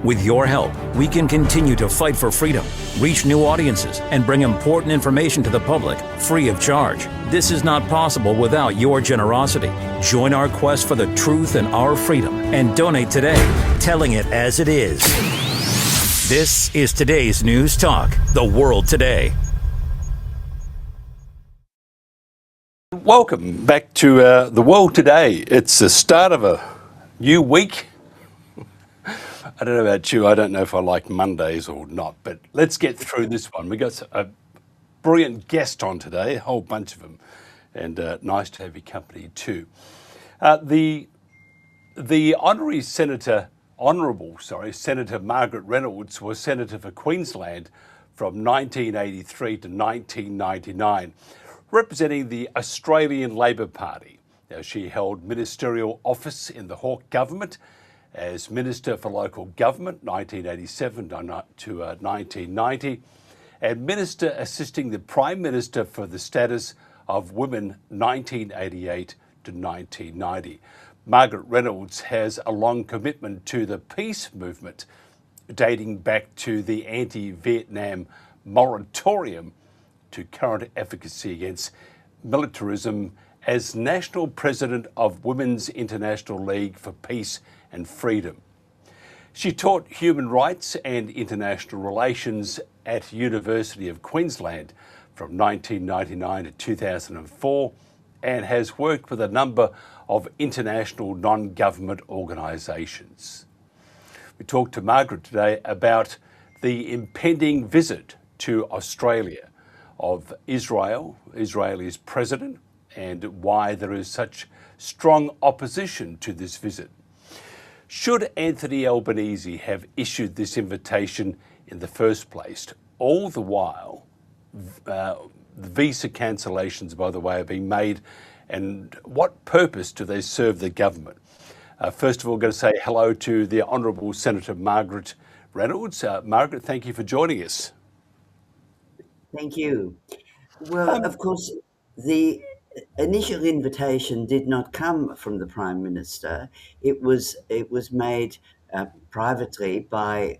With your help, we can continue to fight for freedom, reach new audiences, and bring important information to the public free of charge. This is not possible without your generosity. Join our quest for the truth and our freedom and donate today, telling it as it is. This is today's News Talk, The World Today. Welcome back to The World Today. It's the start of a new week. I don't know about you, I don't know if I like Mondays or not, but let's get through this one. We got a brilliant guest on today, a whole bunch of them, and nice to have your company too. The Honourable Senator Margaret Reynolds was Senator for Queensland from 1983 to 1999, representing the Australian Labor Party. Now, she held ministerial office in the Hawke government as Minister for Local Government 1987 to 1990, and Minister assisting the Prime Minister for the Status of Women 1988 to 1990. Margaret Reynolds has a long commitment to the peace movement, dating back to the anti-Vietnam moratorium to current advocacy against militarism as National President of Women's International League for Peace and Freedom. She taught human rights and international relations at University of Queensland from 1999 to 2004 and has worked with a number of international non-government organisations. We talked to Margaret today about the impending visit to Australia of Israel's president, and why there is such strong opposition to this visit. Should Anthony Albanese have issued this invitation in the first place? All the while, the visa cancellations, by the way, are being made, and what purpose do they serve the government? First of all, I'm going to say hello to the Honourable Senator Margaret Reynolds. Margaret, thank you for joining us. Thank you. Well, of course, the initial invitation did not come from the Prime Minister. It was made privately by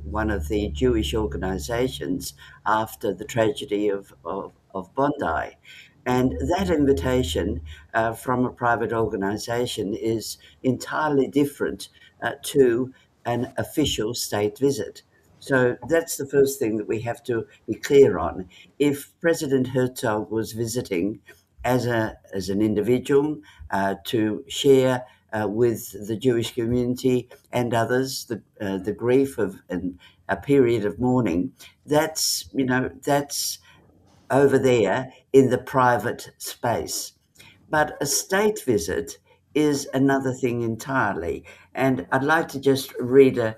one of the Jewish organisations after the tragedy of Bondi. And that invitation from a private organisation is entirely different to an official state visit. So that's the first thing that we have to be clear on. If President Herzog was visiting as an individual to share with the Jewish community and others the grief of a period of mourning, that's over there in the private space. But a state visit is another thing entirely. And I'd like to just read a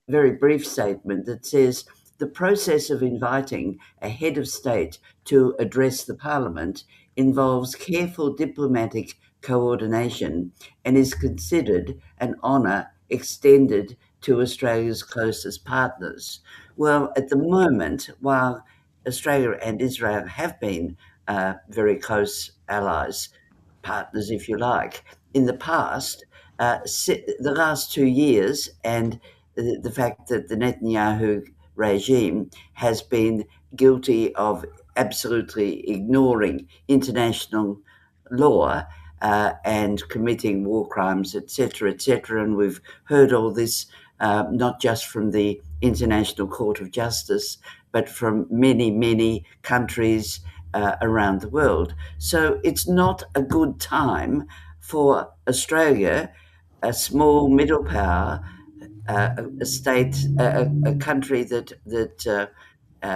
very brief statement that says, the process of inviting a head of state to address the Parliament involves careful diplomatic coordination and is considered an honour extended to Australia's closest partners. Well, at the moment, while Australia and Israel have been very close allies, partners, if you like, in the past, the last 2 years, and the fact that the Netanyahu regime has been guilty of absolutely ignoring international law and committing war crimes, etc., etc. And we've heard all this not just from the International Court of Justice, but from many, many countries around the world. So it's not a good time for Australia, a small middle power, a state, a country that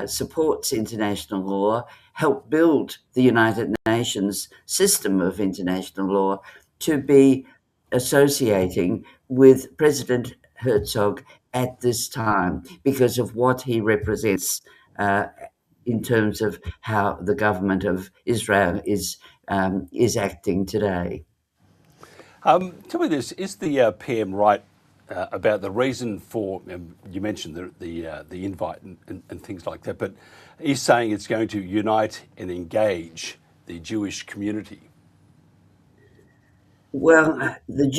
supports international law, helped build the United Nations system of international law, to be associating with President Herzog at this time because of what he represents in terms of how the government of Israel is acting today. Tell me this: is the PM right about the reason for? You mentioned the invite and things like that, but he's saying it's going to unite and engage the Jewish community. Well, the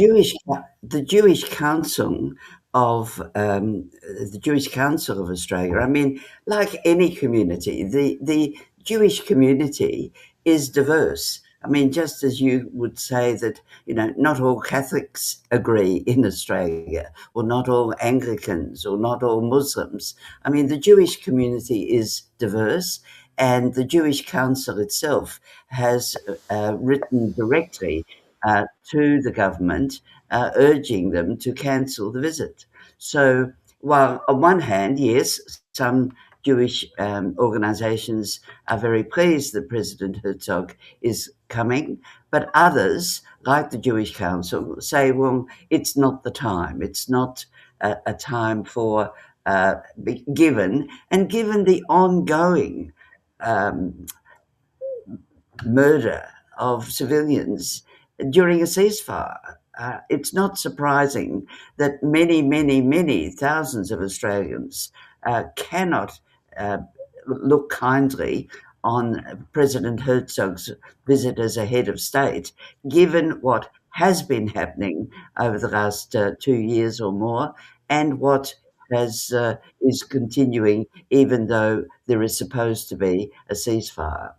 Jewish Council of the Jewish Council of Australia. I mean, like any community, the Jewish community is diverse. I mean, just as you would say that, not all Catholics agree in Australia, or not all Anglicans, or not all Muslims. I mean, the Jewish community is diverse, and the Jewish Council itself has written directly to the government, urging them to cancel the visit. So, while on one hand, yes, some Jewish organisations are very pleased that President Herzog is coming, but others, like the Jewish Council, say, well, it's not the time. It's not a time for given the ongoing um, murder of civilians during a ceasefire. It's not surprising that many, many, many thousands of Australians cannot uh, look kindly on President Herzog's visit as a head of state, given what has been happening over the last 2 years or more, and what has is continuing, even though there is supposed to be a ceasefire.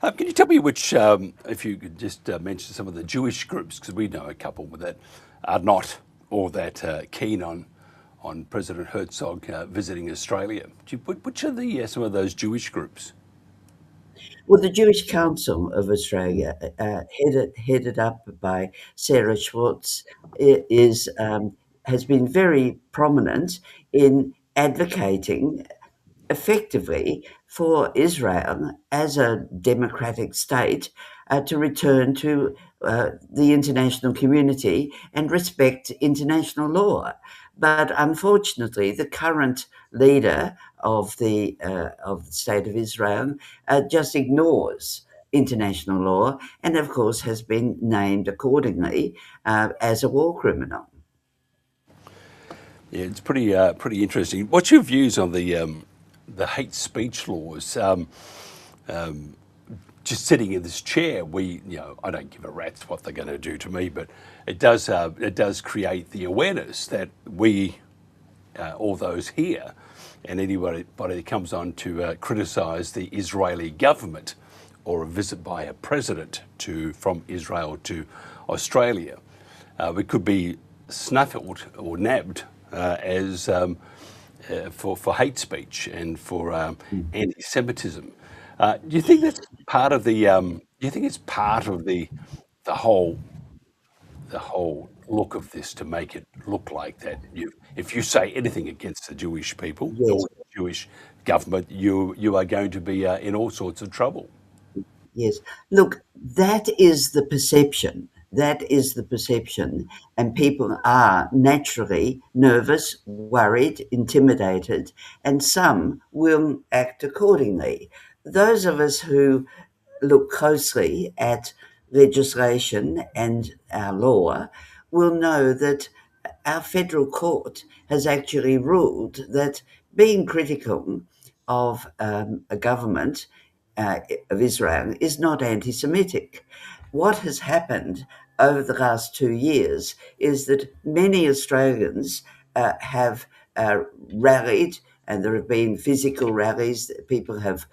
Can you tell me which, if you could just mention some of the Jewish groups, because we know a couple that are not all that keen on President Herzog visiting Australia. Which are the some of those Jewish groups? Well, the Jewish Council of Australia, headed up by Sarah Schwartz, has been very prominent in advocating effectively for Israel as a democratic state to return to the international community and respect international law. But unfortunately, the current leader of the state of Israel just ignores international law, and of course has been named accordingly as a war criminal. Yeah, it's pretty interesting. What's your views on the hate speech laws? Just sitting in this chair, I don't give a rat's what they're going to do to me, but it does create the awareness that we, all those here, and anybody that comes on to criticise the Israeli government or a visit by a president from Israel to Australia, we could be snuffled or nabbed as for hate speech and for anti-Semitism. Do you think that's part of the? Do you think it's part of the whole the whole look of this to make it look like that if you say anything against the Jewish people Yes, or the Jewish government, you are going to be in all sorts of trouble. yes. Look, that is the perception. That is the perception. And people are naturally nervous, worried, intimidated, and some will act accordingly. Those of us who look closely at legislation and our law will know that our federal court has actually ruled that being critical of a government of Israel is not anti Semitic. What has happened over the last 2 years is that many Australians have rallied, and there have been physical rallies. People have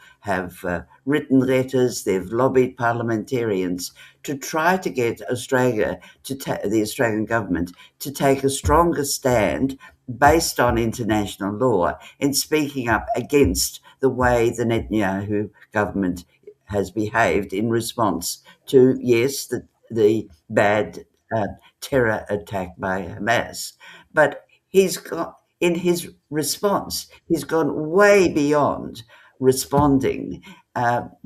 written letters. They've lobbied parliamentarians to try to get Australia the Australian government to take a stronger stand based on international law in speaking up against the way the Netanyahu government has behaved in response to, yes, the bad terror attack by Hamas. But in his response, he's gone way beyond responding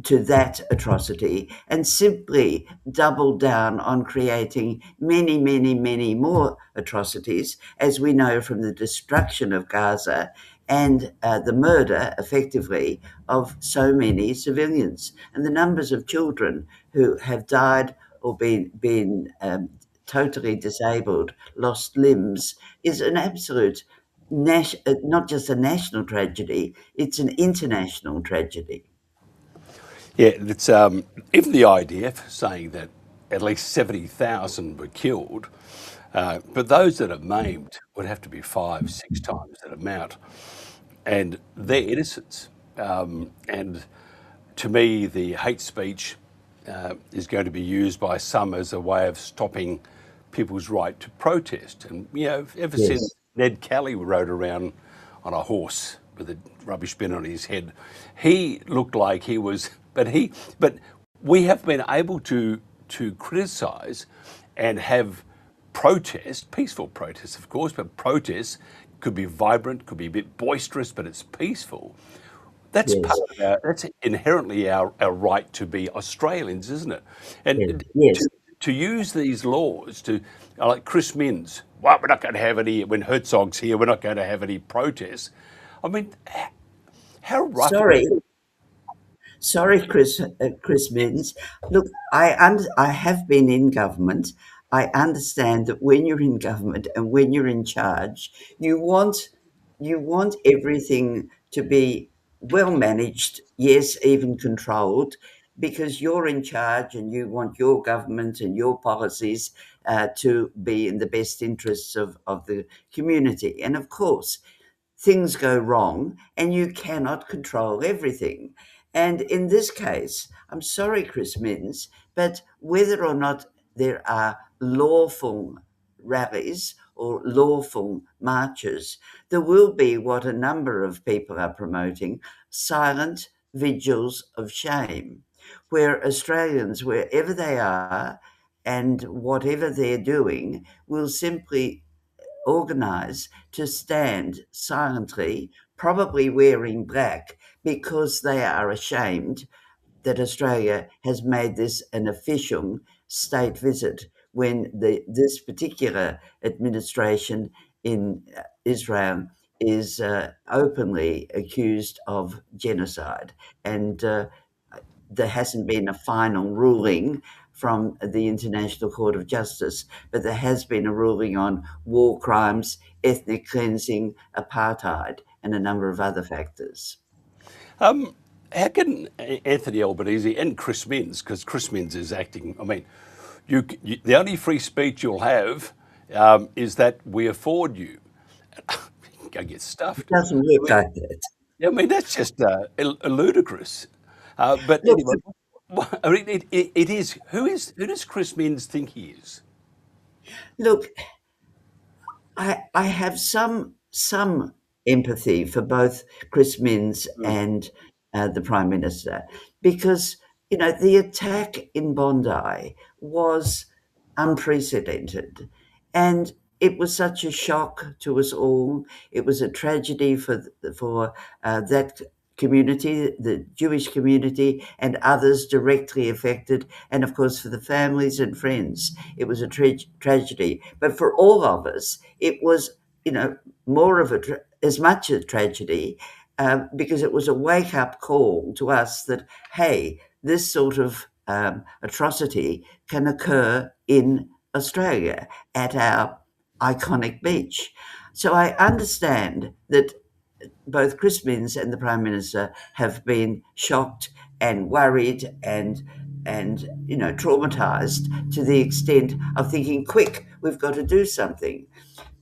to that atrocity and simply doubled down on creating many, many, many more atrocities, as we know from the destruction of Gaza and the murder, effectively, of so many civilians. And the numbers of children who have died or been totally disabled, lost limbs, is an absolute not just a national tragedy, it's an international tragedy. Yeah, it's even the IDF saying that at least 70,000 were killed. But those that are maimed would have to be 5, 6 times that amount, and they're innocents. And to me, the hate speech is going to be used by some as a way of stopping people's right to protest. And ever Yes. since Ned Kelly rode around on a horse with a rubbish bin on his head, he looked like he was. But we have been able to criticise and have protest, peaceful protests, of course, but protests could be vibrant, could be a bit boisterous, but it's peaceful. That's Yes. part of that's inherently our right to be Australians, isn't it? And Yes. to use these laws to, like Chris Minns, well, we're not going to have any, when Herzog's here, we're not going to have any protests. I mean, how rough Sorry. Sorry, Chris Minns. Look, I have been in government. I understand that when you're in government and when you're in charge, you want everything to be well managed, yes, even controlled, because you're in charge and you want your government and your policies to be in the best interests of the community. And of course, things go wrong and you cannot control everything. And in this case, I'm sorry, Chris Minns, but whether or not there are lawful rallies or lawful marches, there will be what a number of people are promoting, silent vigils of shame, where Australians, wherever they are and whatever they're doing, will simply organise to stand silently, probably wearing black, because they are ashamed that Australia has made this an official state visit when this particular administration in Israel is openly accused of genocide. And there hasn't been a final ruling from the International Court of Justice, but there has been a ruling on war crimes, ethnic cleansing, apartheid, and a number of other factors. How can Anthony Albanese and Chris Minns, because Chris Minns is acting, I mean, the only free speech you'll have is that we afford you. Go get It stuffed. doesn't look like that. I mean, that's just ludicrous. But Look, anyway, I mean, it is. Who does Chris Minns think he is? look, I have some empathy for both Chris Minns and the Prime Minister, because the attack in Bondi was unprecedented, and it was such a shock to us all. It was a tragedy for that community, the Jewish community, and others directly affected, and of course for the families and friends. It was a tragedy, but for all of us, it was, more of as much a tragedy, because it was a wake-up call to us that, hey, this sort of atrocity can occur in Australia at our iconic beach. So I understand that both Chris Minns and the Prime Minister have been shocked and worried and traumatised to the extent of thinking, quick, we've got to do something.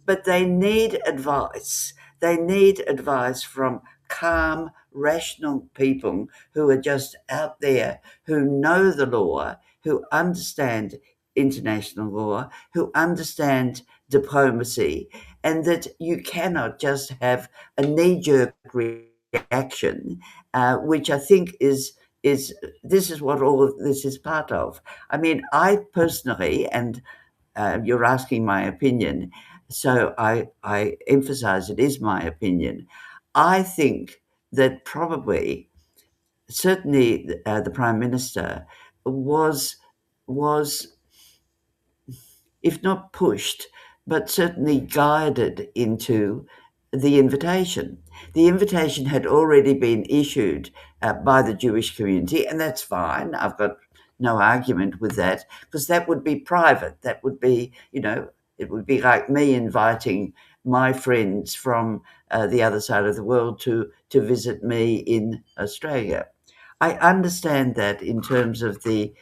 But they need advice. They need advice from calm, rational people who are just out there, who know the law, who understand international law, who understand diplomacy, and that you cannot just have a knee-jerk reaction, which I think is this is what all of this is part of. I mean, I personally, and you're asking my opinion, so I emphasize it is my opinion. I think that probably, certainly, the Prime Minister was, if not pushed, but certainly guided into the invitation. The invitation had already been issued by the Jewish community, and that's fine. I've got no argument with that, because that would be private. That would be, it would be like me inviting my friends from the other side of the world to visit me in Australia. I understand that in terms of the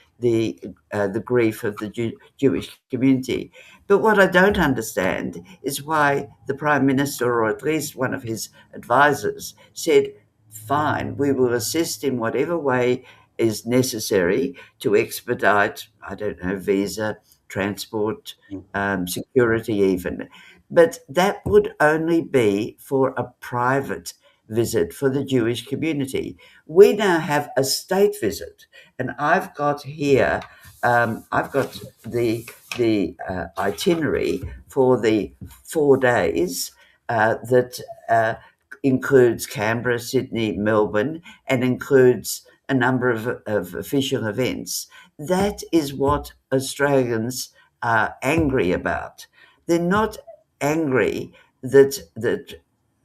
grief of the Jewish community. But what I don't understand is why the Prime Minister, or at least one of his advisors, said, fine, we will assist in whatever way is necessary to expedite, I don't know, visa, transport, security even. But that would only be for a private visit for the Jewish community. We now have a state visit, and I've got here, I've got the itinerary for the 4 days that includes Canberra, Sydney, Melbourne, and includes a number of official events. That is what Australians are angry about. They're not angry that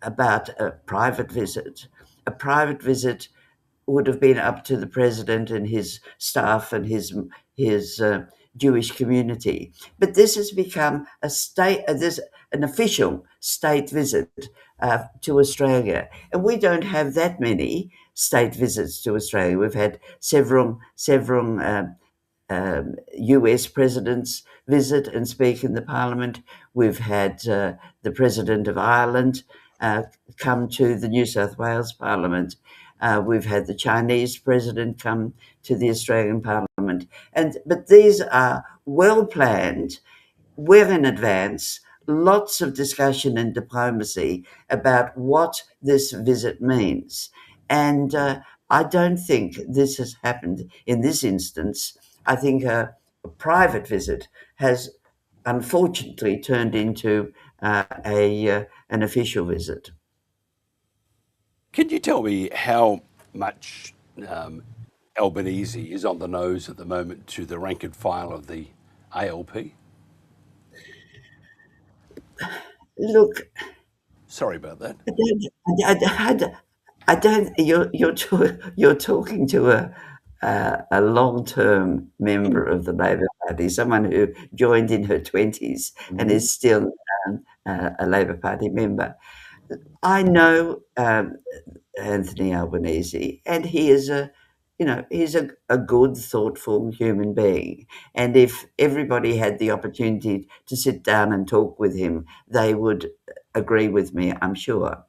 about a private visit. A private visit would have been up to the president and his staff and his Jewish community. But this has become a state, this an official state visit to Australia, and we don't have that many state visits to Australia. We've had several US presidents visit and speak in the Parliament. We've had the President of Ireland come to the New South Wales Parliament. We've had the Chinese president come to the Australian Parliament. But these are well planned, well in advance, lots of discussion and diplomacy about what this visit means. And I don't think this has happened in this instance. I think a private visit has unfortunately turned into an official visit. Can you tell me how much Albanese is on the nose at the moment to the rank and file of the ALP? Look, Sorry about that. I don't. You're talking to a long-term member of the Labor Party, someone who joined in her 20s and is still a Labor Party member. I know Anthony Albanese, and he is he's a good, thoughtful human being. And if everybody had the opportunity to sit down and talk with him, they would agree with me, I'm sure.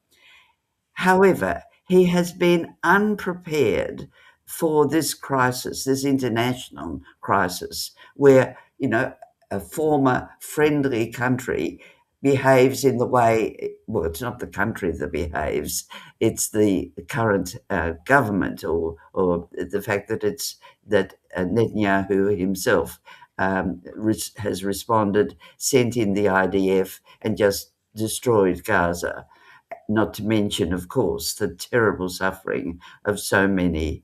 However, he has been unprepared for this crisis, this international crisis, where, a former friendly country behaves in the way, well, it's not the country that behaves, it's the current government, or the fact that that Netanyahu himself has responded, sent in the IDF, and just destroyed Gaza. Not to mention, of course, the terrible suffering of so many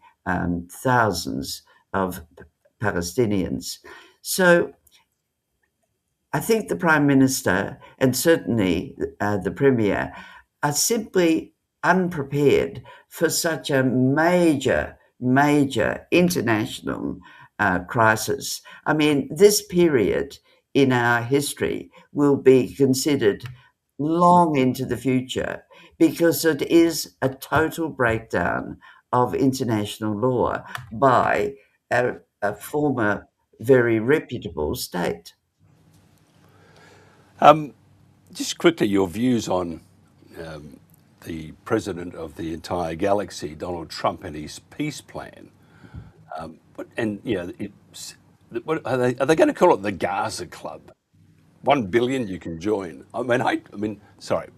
thousands of Palestinians. So I think the Prime Minister and certainly the Premier are simply unprepared for such a major international crisis. I mean, this period in our history will be considered long into the future because it is a total breakdown of international law by a former very reputable state. Just quickly, your views on the president of the entire galaxy, Donald Trump, and his peace plan. Are they going to call it the Gaza Club? 1 billion you can join. I mean, sorry,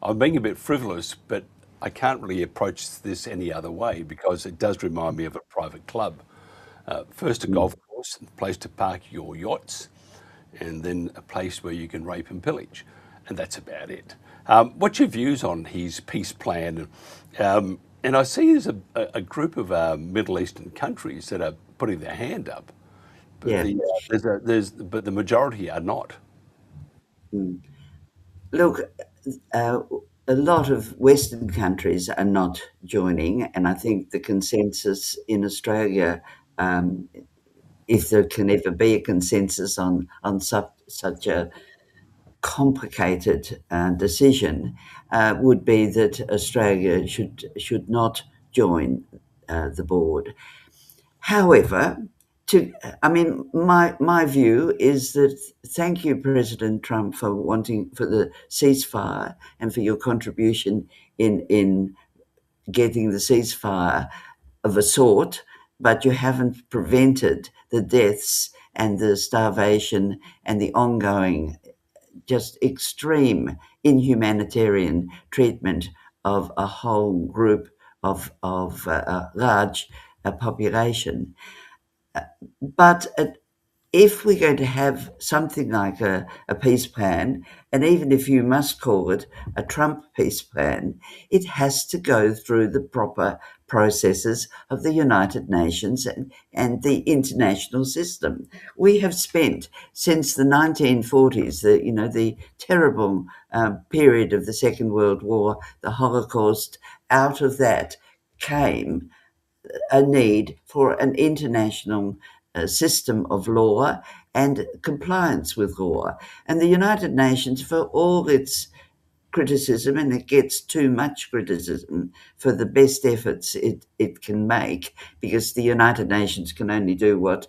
I'm being a bit frivolous, but I can't really approach this any other way because it does remind me of a private club. First, a golf course, a place to park your yachts, and then a place where you can rape and pillage, and that's about it. What's your views on his peace plan? And I see there's a group of Middle Eastern countries that are putting their hand up, but Yeah. but the majority are not. Look, a lot of Western countries are not joining, and I think the consensus in Australia, if there can ever be a consensus on such a complicated decision, would be that Australia should not join the board. However, my view is that thank you, President Trump, for the ceasefire and for your contribution in getting the ceasefire of a sort, but you haven't prevented the deaths and the starvation and the ongoing, just extreme inhumanitarian treatment of a whole group of a large population. But if we're going to have something like a peace plan, and even if you must call it a Trump peace plan, it has to go through the proper processes of the United Nations and the international system. We have spent since the 1940s, the terrible period of the Second World War, the Holocaust. Out of that came a need for an international system of law and compliance with law. And the United Nations, for all its criticism, and it gets too much criticism for the best efforts it can make, because the United Nations can only do what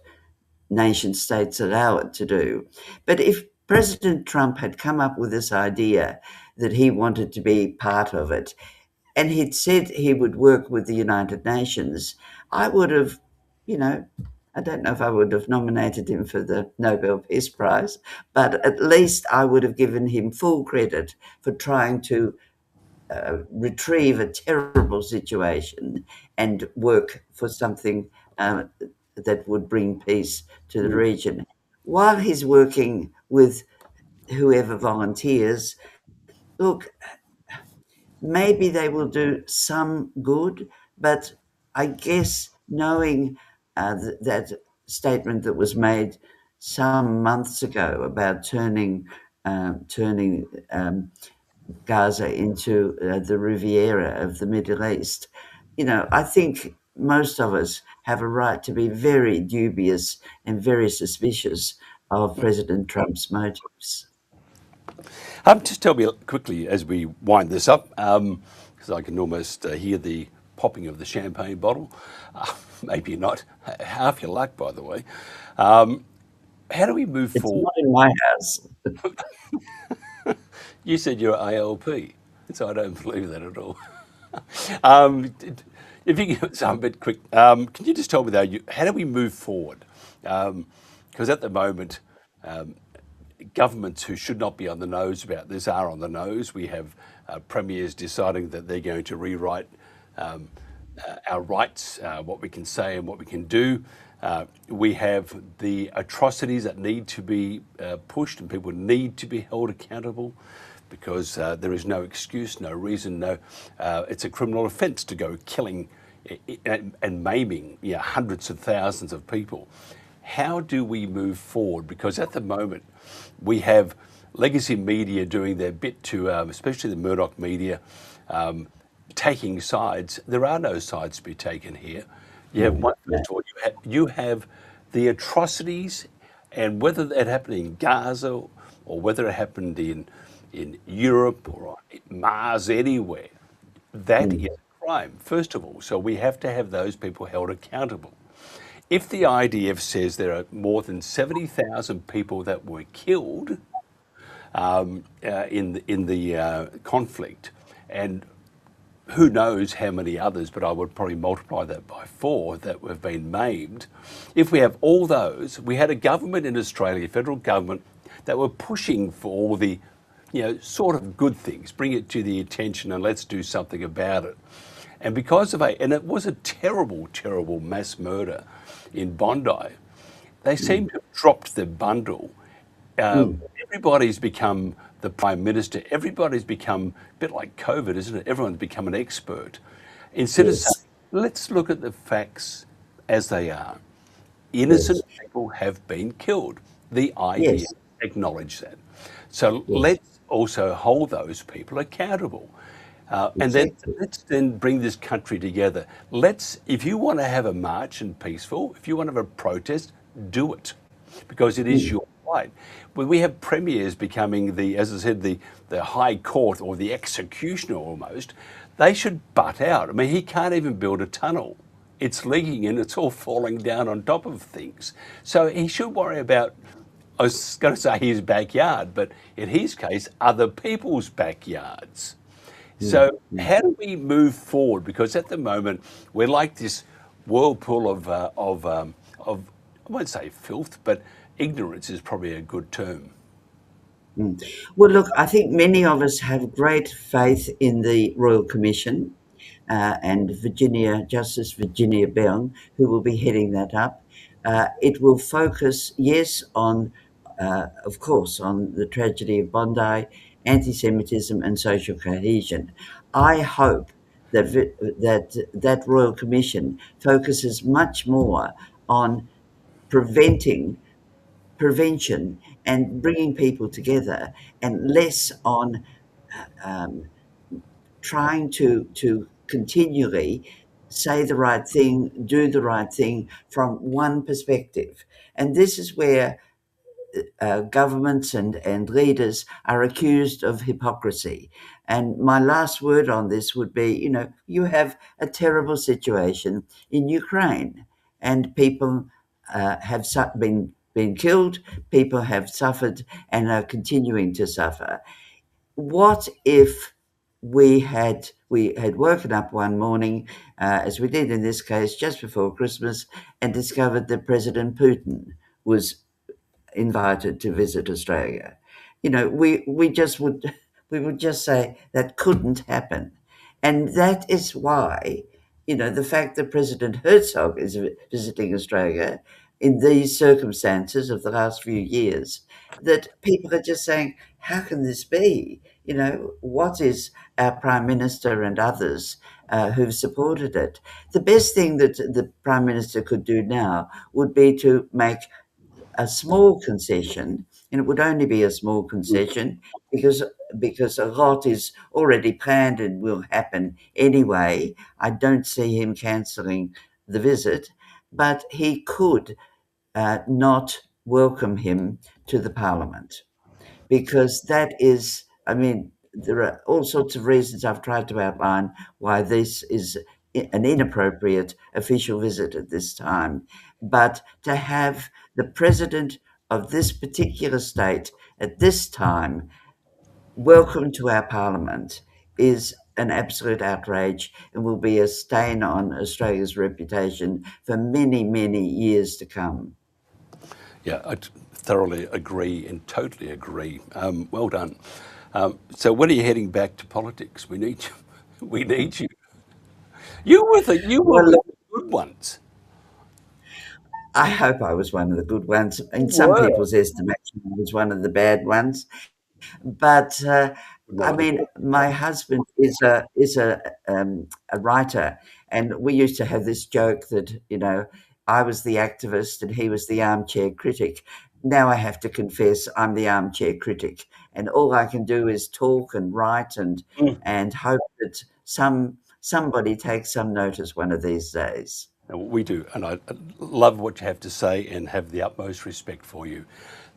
nation states allow it to do. But if President Trump had come up with this idea that he wanted to be part of it, and he'd said he would work with the United Nations, I would have, I don't know if I would have nominated him for the Nobel Peace Prize, but at least I would have given him full credit for trying to retrieve a terrible situation and work for something that would bring peace to the region. While he's working with whoever volunteers, look, maybe they will do some good, but I guess knowing that statement that was made some months ago about turning Gaza into the Riviera of the Middle East, I think most of us have a right to be very dubious and very suspicious of President Trump's motives. Just tell me quickly as we wind this up, because I can almost hear the popping of the champagne bottle. Maybe not. Half your luck, by the way. How do we move forward? It's not in my house. You said you're ALP, so I don't believe that at all. If you give us a bit quick, can you just tell me though, how do we move forward? Because at the moment, governments who should not be on the nose about this are on the nose. We have premiers deciding that they're going to rewrite our rights, what we can say and what we can do. We have the atrocities that need to be pushed, and people need to be held accountable, because there is no excuse, no reason, it's a criminal offence to go killing and maiming hundreds of thousands of people. How do we move forward? Because at the moment, we have legacy media doing their bit to, especially the Murdoch media, taking sides. There are no sides to be taken here. You have one, you have the atrocities, and whether that happened in Gaza or whether it happened in Europe or on Mars, anywhere, that is a crime, first of all. So we have to have those people held accountable. If the IDF says there are more than 70,000 people that were killed in the conflict, and who knows how many others, but I would probably multiply that by 4 that have been maimed. If we have all those, we had a government in Australia, federal government, that were pushing for all the, sort of good things, bring it to the attention and let's do something about it. And because of and it was a terrible, terrible mass murder in Bondi, they seem to have dropped the bundle. Everybody's become the Prime Minister. Everybody's become a bit like COVID, isn't it? Everyone's become an expert. Instead of saying, let's look at the facts as they are. Innocent people have been killed. The idea acknowledge that. So let's also hold those people accountable. And then let's bring this country together. If you want to have a march and peaceful, if you want to have a protest, do it, because it is your right. When we have premiers becoming as I said, the high court or the executioner almost, they should butt out. I mean, he can't even build a tunnel it's leaking and it's all falling down on top of things. So he should worry about, I was going to say his backyard, but in his case, other people's backyards. So how do we move forward? Because at the moment, we're like this whirlpool of I won't say filth, but ignorance is probably a good term. Well, look, I think many of us have great faith in the Royal Commission and Justice Virginia Bell, who will be heading that up. It will focus, yes, on, of course, on the tragedy of Bondi, anti-Semitism and social cohesion. I hope that Royal Commission focuses much more on prevention and bringing people together, and less on trying to continually say the right thing, do the right thing from one perspective. And this is where governments and leaders are accused of hypocrisy. And my last word on this would be, you have a terrible situation in Ukraine, and people have been killed, people have suffered and are continuing to suffer. What if we had woken up one morning, as we did in this case, just before Christmas, and discovered that President Putin was invited to visit Australia? We would just say that couldn't happen. And that is why, the fact that President Herzog is visiting Australia in these circumstances of the last few years, that people are just saying, how can this be? What is our Prime Minister and others who've supported it? The best thing that the Prime Minister could do now would be to make a small concession, and it would only be a small concession because a lot is already planned and will happen anyway. I don't see him cancelling the visit, but he could not welcome him to the Parliament, because that is, there are all sorts of reasons I've tried to outline why this is an inappropriate official visit at this time. But to have the president of this particular state at this time welcome to our Parliament is an absolute outrage, and will be a stain on Australia's reputation for many, many years to come. Yeah, I thoroughly agree and totally agree. Well done. So when are you heading back to politics? We need you. We need you. You were the good ones. I hope I was one of the good ones. In You some were. people's estimation, I was one of the bad ones. But my husband is a writer, and we used to have this joke that I was the activist and he was the armchair critic. Now I have to confess I'm the armchair critic, and all I can do is talk and write and hope that somebody takes some notice one of these days. We do, and I love what you have to say and have the utmost respect for you.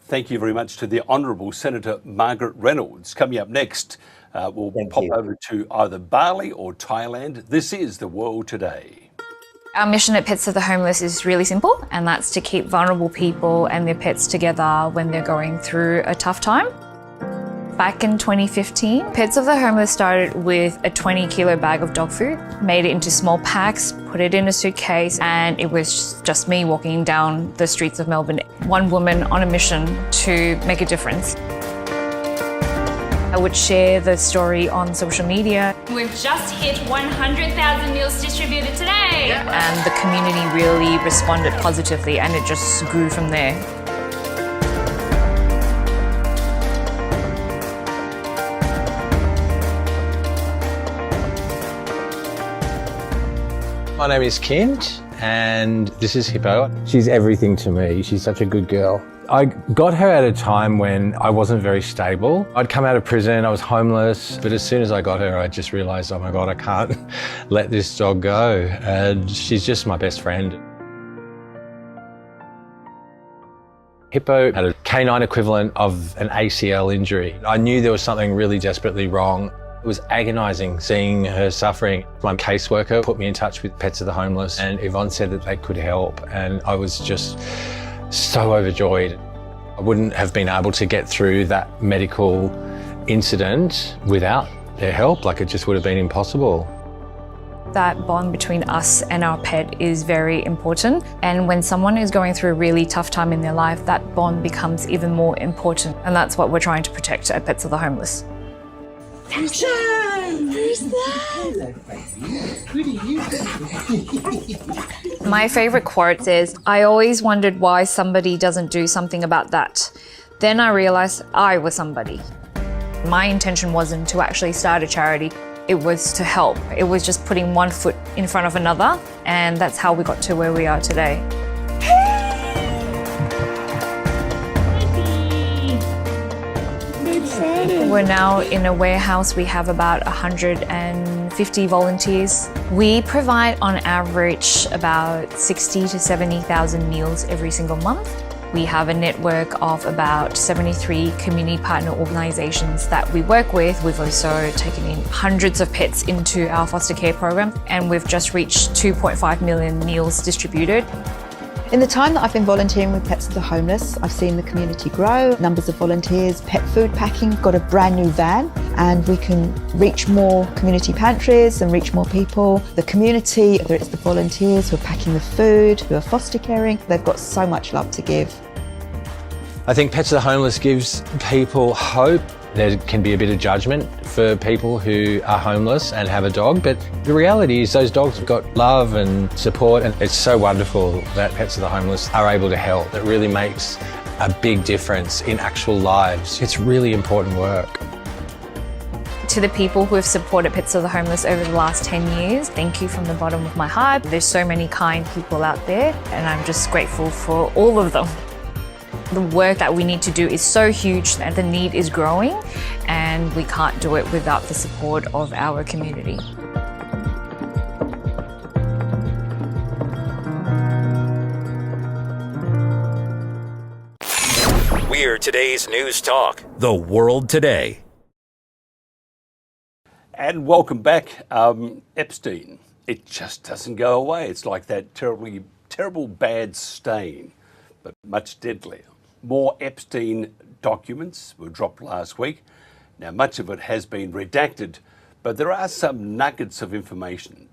Thank you very much to the Honourable Senator Margaret Reynolds. Coming up next, we'll pop over to either Bali or Thailand. This is The World Today. Our mission at Pets of the Homeless is really simple, and that's to keep vulnerable people and their pets together when they're going through a tough time. Back in 2015, Pets of the Homeless started with a 20-kilo bag of dog food, made it into small packs, put it in a suitcase, and it was just me walking down the streets of Melbourne, one woman on a mission to make a difference. I would share the story on social media. We've just hit 100,000 meals distributed today. And the community really responded positively, and it just grew from there. My name is Kent, and this is Hippo. She's everything to me. She's such a good girl. I got her at a time when I wasn't very stable. I'd come out of prison, I was homeless, but as soon as I got her, I just realised, oh my God, I can't let this dog go. And she's just my best friend. Hippo had a canine equivalent of an ACL injury. I knew there was something really desperately wrong. It was agonising seeing her suffering. My caseworker put me in touch with Pets of the Homeless, and Yvonne said that they could help, and I was just so overjoyed. I wouldn't have been able to get through that medical incident without their help. Like, it just would have been impossible. That bond between us and our pet is very important. And when someone is going through a really tough time in their life, that bond becomes even more important. And that's what we're trying to protect at Pets of the Homeless. Who's that? My favourite quote is, "I always wondered why somebody doesn't do something about that. Then I realised I was somebody." My intention wasn't to actually start a charity. It was to help. It was just putting one foot in front of another, and that's how we got to where we are today. We're now in a warehouse. We have about 150 volunteers. We provide on average about 60 to 70,000 meals every single month. We have a network of about 73 community partner organisations that we work with. We've also taken in hundreds of pets into our foster care program, and we've just reached 2.5 million meals distributed. In the time that I've been volunteering with Pets of the Homeless, I've seen the community grow, numbers of volunteers, pet food packing, got a brand new van, and we can reach more community pantries and reach more people. The community, whether it's the volunteers who are packing the food, who are foster caring, they've got so much love to give. I think Pets of the Homeless gives people hope. There can be a bit of judgment for people who are homeless and have a dog, but the reality is those dogs have got love and support, and it's so wonderful that Pets of the Homeless are able to help. It really makes a big difference in actual lives. It's really important work. To the people who have supported Pets of the Homeless over the last 10 years, thank you from the bottom of my heart. There's so many kind people out there, and I'm just grateful for all of them. The work that we need to do is so huge and the need is growing, and we can't do it without the support of our community. We're today's News Talk, the world today. And welcome back. Epstein, it just doesn't go away. It's like that terrible bad stain, but much deadlier. More Epstein documents were dropped last week. Now, much of it has been redacted, but there are some nuggets of information.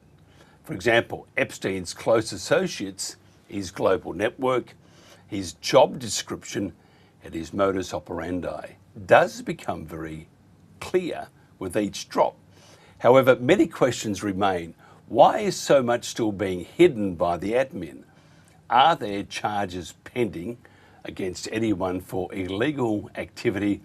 For example, Epstein's close associates, his global network, his job description, and his modus operandi does become very clear with each drop. However, many questions remain. Why is so much still being hidden by the admin? Are there charges pending against anyone for illegal activity?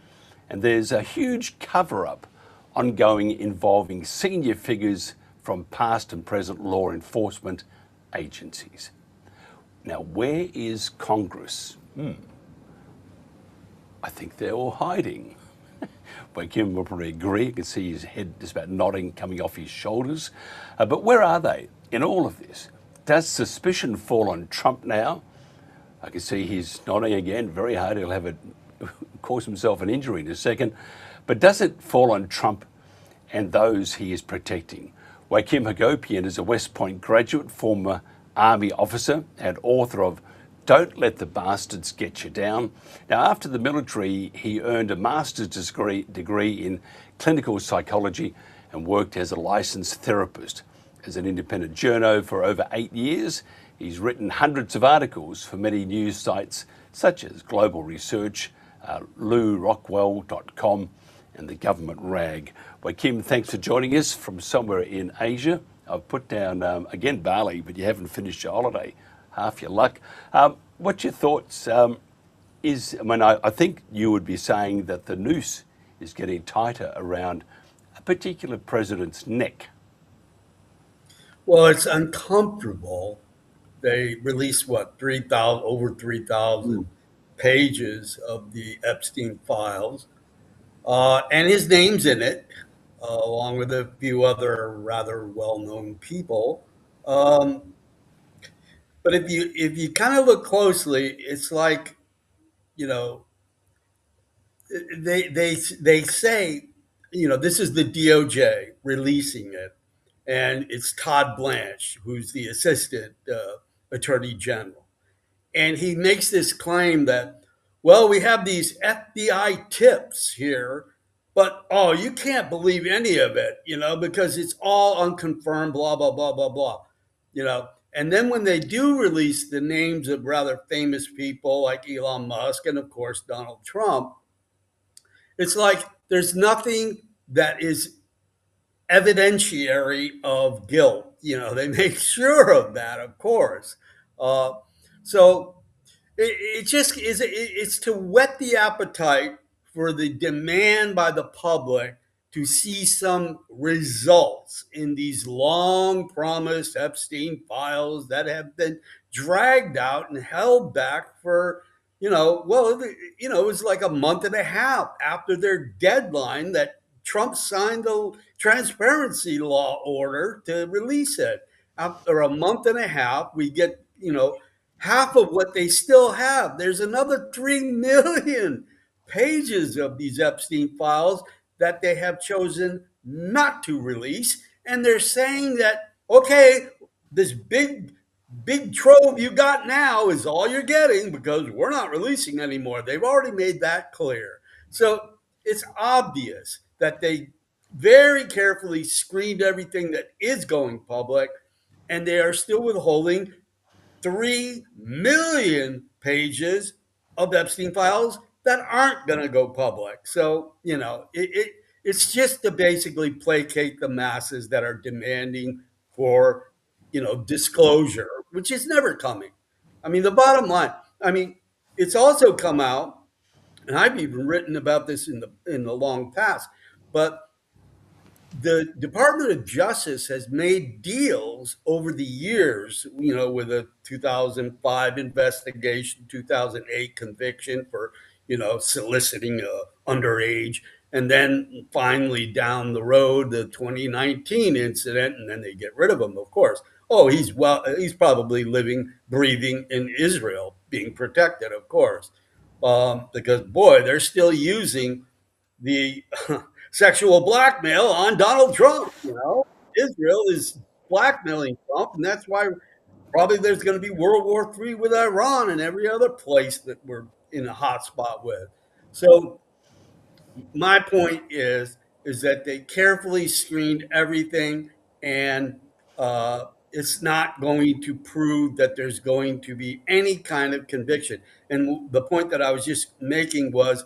And there's a huge cover-up ongoing involving senior figures from past and present law enforcement agencies. Now, where is Congress? I think they're all hiding. Well, Kim will probably agree. You can see his head just about nodding, coming off his shoulders. But where are they in all of this? Does suspicion fall on Trump now? I can see he's nodding again very hard. He'll have cause himself an injury in a second. But does it fall on Trump and those he is protecting? Joachim Hagopian is a West Point graduate, former Army officer, and author of Don't Let the Bastards Get You Down. Now, after the military, he earned a master's degree in clinical psychology and worked as a licensed therapist. As an independent journo for over 8 years, he's written hundreds of articles for many news sites such as Global Research, LouRockwell.com, and the Government Rag. Joachim, thanks for joining us from somewhere in Asia. I've put down, again, Bali, but you haven't finished your holiday. Half your luck. What's your thoughts? I think you would be saying that the noose is getting tighter around a particular president's neck. Well, it's uncomfortable. They released, over 3,000 pages of the Epstein files. And his name's in it, along with a few other rather well-known people. But if you kind of look closely, it's like, they say, this is the DOJ releasing it, and it's Todd Blanche, who's the assistant attorney general. And he makes this claim that, well, we have these FBI tips here, but oh, you can't believe any of it, because it's all unconfirmed, blah, blah, blah, blah, blah. And then when they do release the names of rather famous people like Elon Musk and, of course, Donald Trump, it's like there's nothing that is evidentiary of guilt. They make sure of that, of course. Uh, so it just is. It's to whet the appetite for the demand by the public to see some results in these long promised Epstein files that have been dragged out and held back for, it was like a month and a half after their deadline that Trump signed the transparency law order to release it. After a month and a half, we get, half of what they still have. There's another 3 million pages of these Epstein files that they have chosen not to release. And they're saying that, okay, this big trove you got now is all you're getting because we're not releasing anymore. They've already made that clear. So it's obvious that they very carefully screened everything that is going public, and they are still withholding 3 million pages of Epstein files that aren't going to go public. So, it's just to basically placate the masses that are demanding for, disclosure, which is never coming. I mean, the bottom line, it's also come out, and I've even written about this in the long past, but the Department of Justice has made deals over the years, with a 2005 investigation, 2008 conviction for, soliciting underage. And then finally down the road, the 2019 incident, and then they get rid of him, of course. Oh, he's probably living, breathing in Israel, being protected, of course. Because, boy, they're still using the sexual blackmail on Donald Trump. Israel is blackmailing Trump, and that's why probably there's going to be World War III with Iran and every other place that we're in a hot spot with. So my point is that they carefully screened everything, and it's not going to prove that there's going to be any kind of conviction. And the point that I was just making was,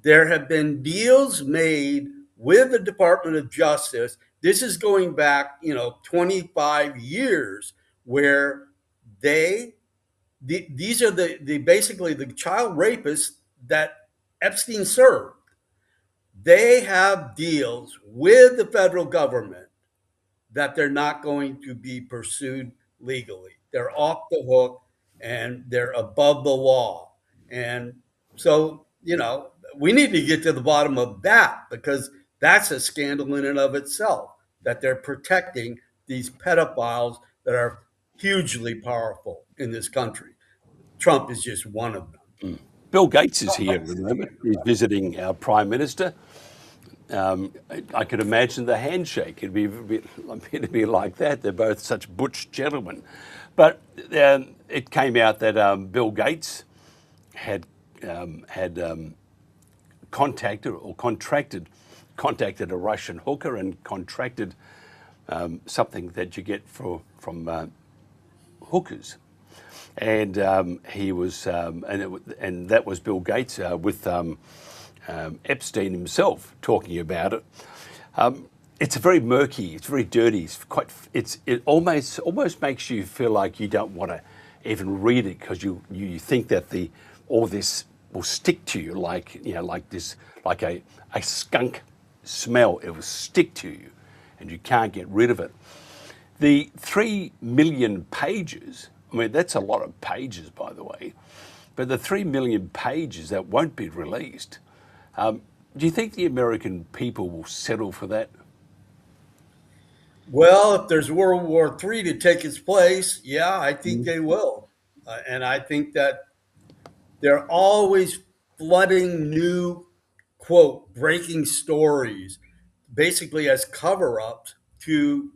there have been deals made with the Department of Justice. This is going back, 25 years, where these are basically the child rapists that Epstein served. They have deals with the federal government that they're not going to be pursued legally. They're off the hook and they're above the law. And so, we need to get to the bottom of that, because that's a scandal in and of itself, that they're protecting these pedophiles that are hugely powerful in this country. Trump is just one of them. Bill Gates is here at the moment. He's visiting our Prime Minister. I could imagine the handshake. It'd be like that. They're both such butch gentlemen. But it came out that Bill Gates had contacted a Russian hooker and contracted something that you get from hookers. And he was, and that was Bill Gates with Epstein himself talking about it. It's very murky. It's very dirty. It almost makes you feel like you don't want to even read it, because you think that all this will stick to you like a skunk smell. It will stick to you, and you can't get rid of it. The 3 million pages. I mean, that's a lot of pages, by the way. But the 3 million pages that won't be released. Do you think the American people will settle for that? Well, if there's World War III to take its place, yeah, I think they will. And I think that they're always flooding new quote, breaking stories, basically as cover-ups to,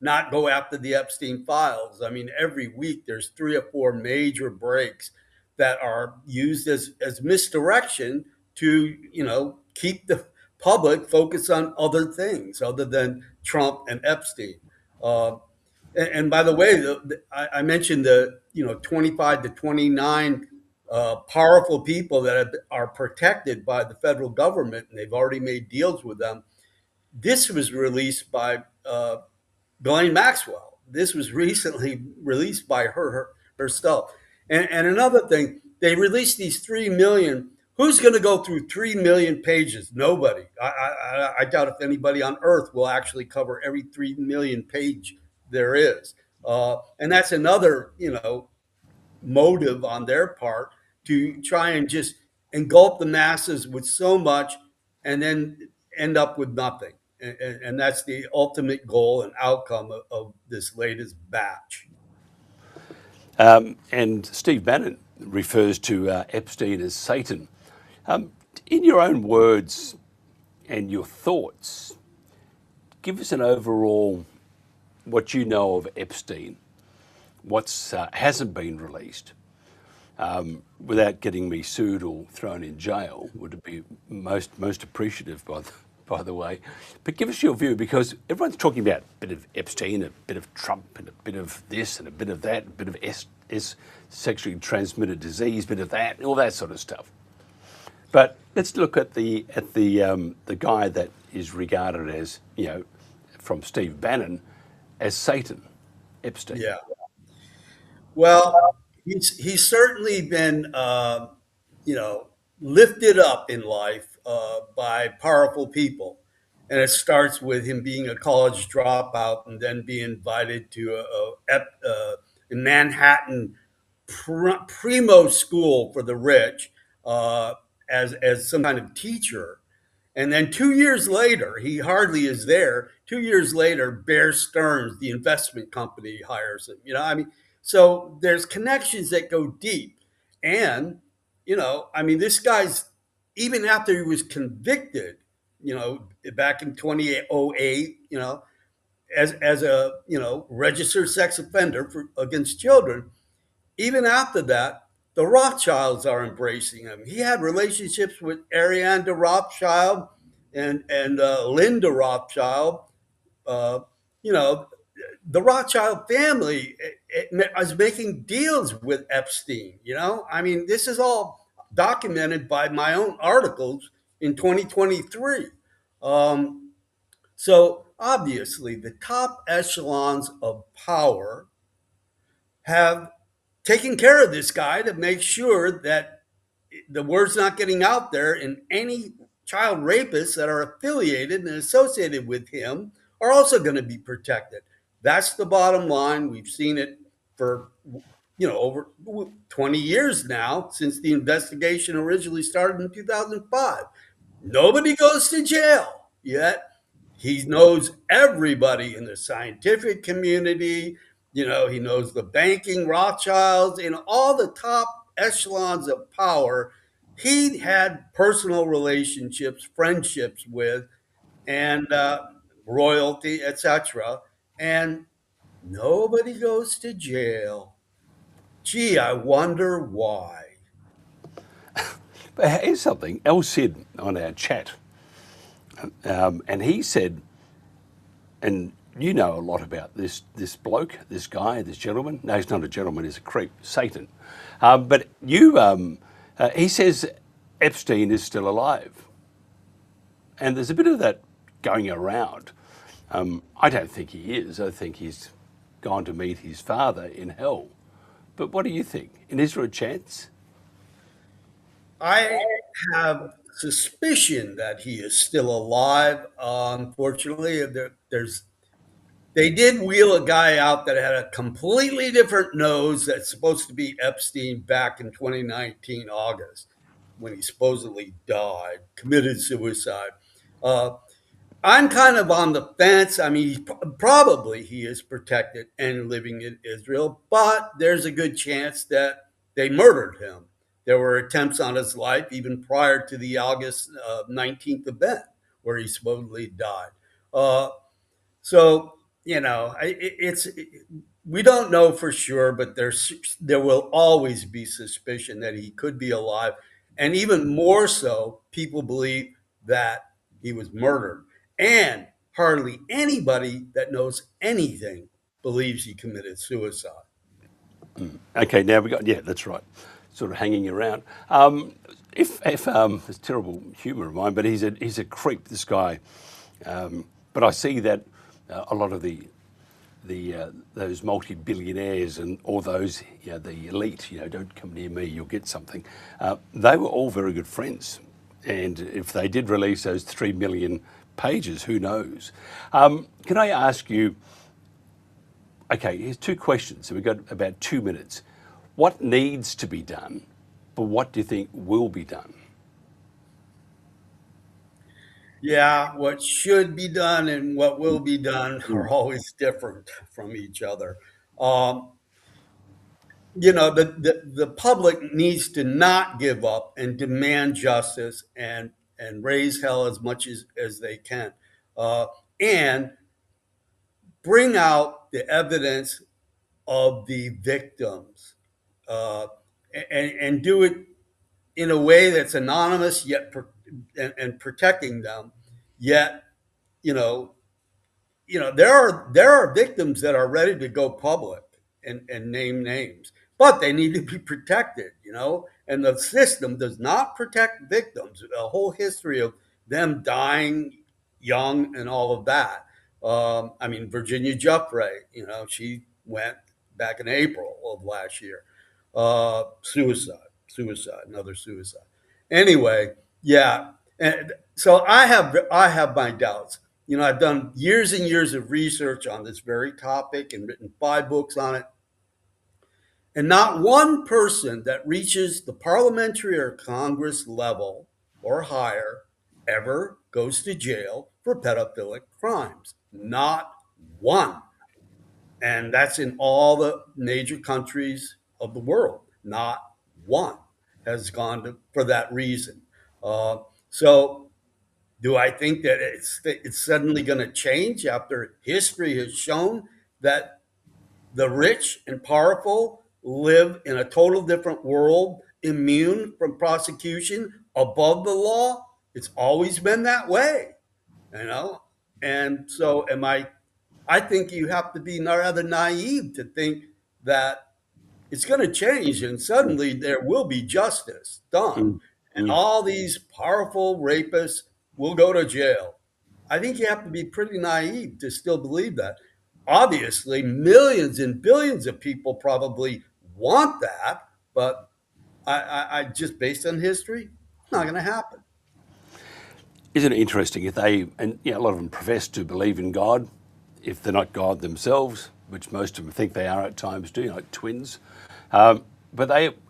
not go after the Epstein files. I mean, every week there's 3 or 4 major breaks that are used as misdirection to, keep the public focused on other things other than Trump and Epstein. Uh, and by the way, I mentioned the 25 to 29 powerful people that are protected by the federal government, and they've already made deals with them. This was released by Ghislaine Maxwell. This was recently released by her herself. And another thing, they released these 3 million. Who's going to go through 3 million pages? Nobody. I doubt if anybody on earth will actually cover every 3 million page there is. And that's another, motive on their part to try and just engulf the masses with so much and then end up with nothing. And that's the ultimate goal and outcome of this latest batch. And Steve Bannon refers to Epstein as Satan. In your own words and your thoughts, give us an overall what you know of Epstein, what's hasn't been released, without getting me sued or thrown in jail. Would it be most appreciative, by the way. But give us your view, because everyone's talking about a bit of Epstein, a bit of Trump, and a bit of this and a bit of that, a bit of sexually transmitted disease, a bit of that, and all that sort of stuff. But let's look at the guy that is regarded as, from Steve Bannon, as Satan, Epstein. Yeah. Well, he's certainly been, lifted up in life by powerful people. And it starts with him being a college dropout and then being invited to a Manhattan primo school for the rich as some kind of teacher. And then 2 years later, he hardly is there. 2 years later, Bear Stearns, the investment company, hires him. So there's connections that go deep. And, this guy's, even after he was convicted, back in 2008, as a, registered sex offender against children, even after that, the Rothschilds are embracing him. He had relationships with Ariane de Rothschild and Linda Rothschild. The Rothschild family is making deals with Epstein. This is all documented by my own articles in 2023. So obviously, the top echelons of power have taking care of this guy to make sure that the word's not getting out there, and any child rapists that are affiliated and associated with him are also going to be protected. That's the bottom line. We've seen it for over 20 years now, since the investigation originally started in 2005. Nobody goes to jail yet. He knows everybody in the scientific community. He knows the banking Rothschilds and all the top echelons of power. He had personal relationships, friendships with, and royalty, etc. And nobody goes to jail. Gee, I wonder why. But here's something. El Cid on our chat, and he said, and you know a lot about this bloke, this guy, this gentleman. No, he's not a gentleman, he's a creep, Satan. But he says Epstein is still alive. And there's a bit of that going around. I don't think he is. I think he's gone to meet his father in hell. But what do you think? And is there a chance? I have suspicion that he is still alive. Unfortunately, they did wheel a guy out that had a completely different nose that's supposed to be Epstein back in 2019 August, when he supposedly died, committed suicide. I'm kind of on the fence. Probably he is protected and living in Israel, but there's a good chance that they murdered him, there were attempts on his life even prior to the August 19th event where he supposedly died. So, we don't know for sure, but there will always be suspicion that he could be alive. And even more so, people believe that he was murdered. And hardly anybody that knows anything believes he committed suicide. Okay, now we got, yeah, that's right, sort of hanging around. If it's terrible humour of mine, but he's a creep, this guy. But I see that a lot of those multi-billionaires and all those, the elite, don't come near me, you'll get something. They were all very good friends. And if they did release those 3 million pages, who knows? Can I ask you, okay, here's 2 questions. So we've got about 2 minutes. What needs to be done, but what do you think will be done? Yeah, what should be done and what will be done are always different from each other. The public needs to not give up and demand justice and raise hell as much as they can, and bring out the evidence of the victims, and do it in a way that's anonymous yet and protecting them. Yet, there are victims that are ready to go public and name names, but they need to be protected. And the system does not protect victims. A whole history of them dying young and all of that. Virginia Giuffre, she went back in April of last year. Suicide, another suicide. Anyway, yeah. And so I have my doubts. I've done years and years of research on this very topic and written 5 books on it. And not one person that reaches the parliamentary or Congress level or higher ever goes to jail for pedophilic crimes. Not one. And that's in all the major countries of the world. Not one has gone for that reason. So do I think that it's suddenly going to change after history has shown that the rich and powerful live in a total different world, immune from prosecution, above the law? It's always been that way, And so I think you have to be rather naive to think that it's going to change and suddenly there will be justice done. And all these powerful rapists will go to jail. I think you have to be pretty naive to still believe that. Obviously, millions and billions of people probably want that, but I just based on history, it's not going to happen. Isn't it interesting if a lot of them profess to believe in God, if they're not God themselves, which most of them think they are at times too, like twins. But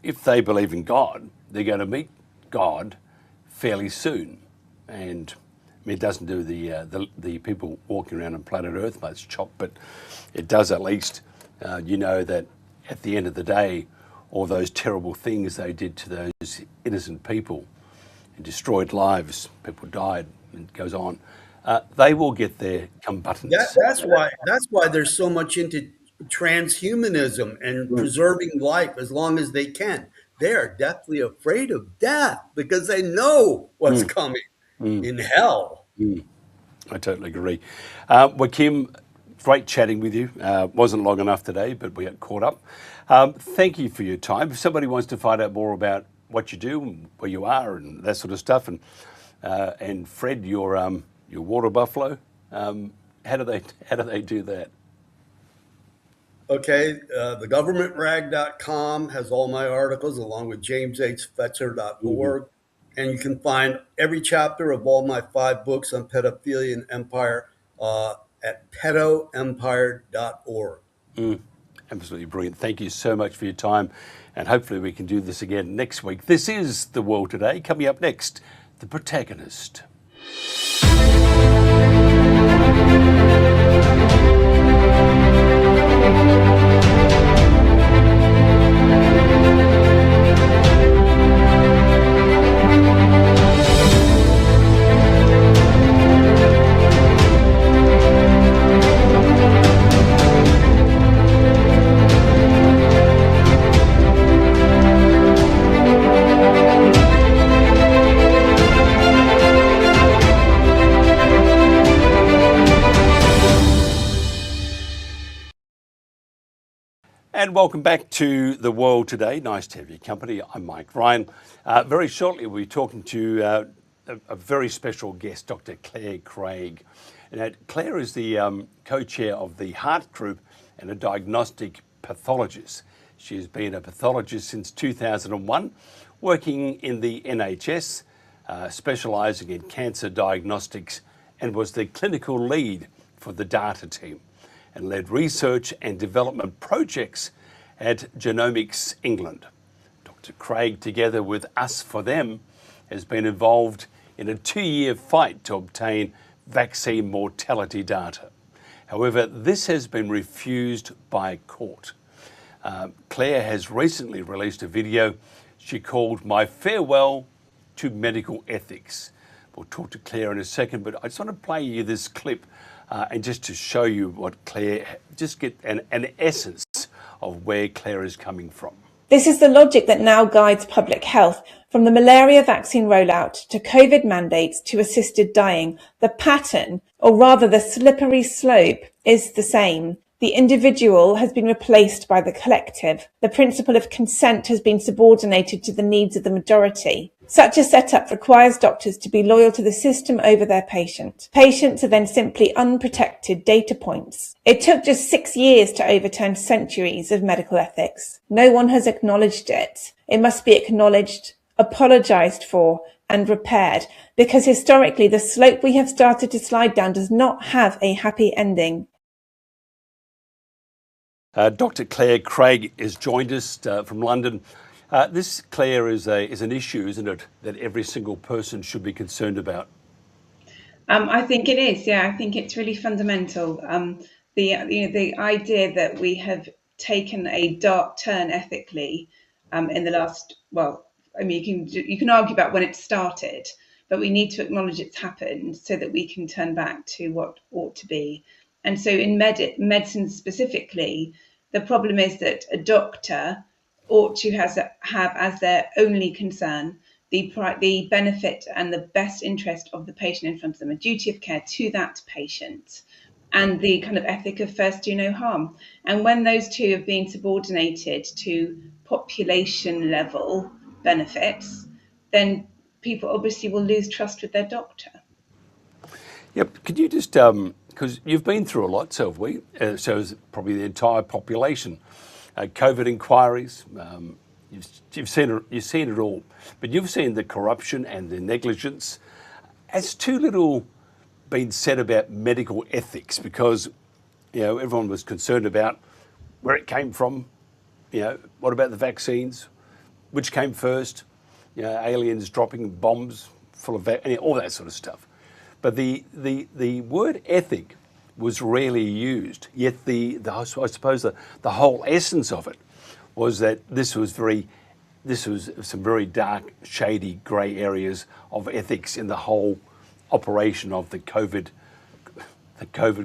if they believe in God, they're going to meet God fairly soon. And it doesn't do the people walking around on planet Earth much chop, but it does at least, that at the end of the day, all those terrible things they did to those innocent people and destroyed lives, people died, and it goes on, they will get their comeuppance. That's why there's so much into transhumanism and preserving life as long as they can. They are deathly afraid of death because they know what's coming in hell. I totally agree. Well, Kim, great chatting with you. Wasn't long enough today, but we got caught up. Thank you for your time. If somebody wants to find out more about what you do and where you are and that sort of stuff, and Fred, your water buffalo, how do they do that? Okay, thegovernmentrag.com has all my articles along with jameshfetzer.org. And you can find every chapter of all my 5 books on pedophilia and empire at pedoempire.org. Absolutely brilliant. Thank you so much for your time. And hopefully we can do this again next week. This is The World Today. Coming up next, The Protagonist. And welcome back to The World Today. Nice to have your company. I'm Mike Ryan. Very shortly, we'll be talking to a very special guest, Dr. Claire Craig. And Claire is the co-chair of the Heart Group and a diagnostic pathologist. She has been a pathologist since 2001, working in the NHS, specialising in cancer diagnostics, and was the clinical lead for the data team, and led research and development projects at Genomics England. Dr. Craig, together with Us for Them, has been involved in a 2-year fight to obtain vaccine mortality data. However, this has been refused by court. Claire has recently released a video she called My Farewell to Medical Ethics. We'll talk to Claire in a second, but I just want to play you this clip and just to show you what Claire, just get an essence of where Claire is coming from. This is the logic that now guides public health, from the malaria vaccine rollout to COVID mandates to assisted dying. The pattern, or rather the slippery slope, is the same. The individual has been replaced by the collective. The principle of consent has been subordinated to the needs of the majority. Such a setup requires doctors to be loyal to the system over their patient. Patients are then simply unprotected data points. It took just 6 years to overturn centuries of medical ethics. No one has acknowledged it. It must be acknowledged, apologised for, and repaired, because historically the slope we have started to slide down does not have a happy ending. Dr. Claire Craig has joined us from London. This, Claire, is an issue, isn't it, that every single person should be concerned about? I think it is. Yeah, I think it's really fundamental. The idea that we have taken a dark turn ethically in the last, well, I mean, you can argue about when it started, but we need to acknowledge it's happened so that we can turn back to what ought to be. And so in medicine specifically, the problem is that a doctor ought to have as their only concern the benefit and the best interest of the patient in front of them, a duty of care to that patient, and the kind of ethic of first do no harm. And when those two have been subordinated to population level benefits, then people obviously will lose trust with their doctor. Yep. Could you just, because you've been through a lot, so have we, so has probably the entire population. COVID inquiries, you've seen it all, but you've seen the corruption and the negligence. Has too little been said about medical ethics, because everyone was concerned about where it came from. What about the vaccines? Which came first? Aliens dropping bombs full of all that sort of stuff. But the word ethic was rarely used. Yet I suppose the whole essence of it was that this was some very dark, shady, grey areas of ethics in the whole operation of the COVID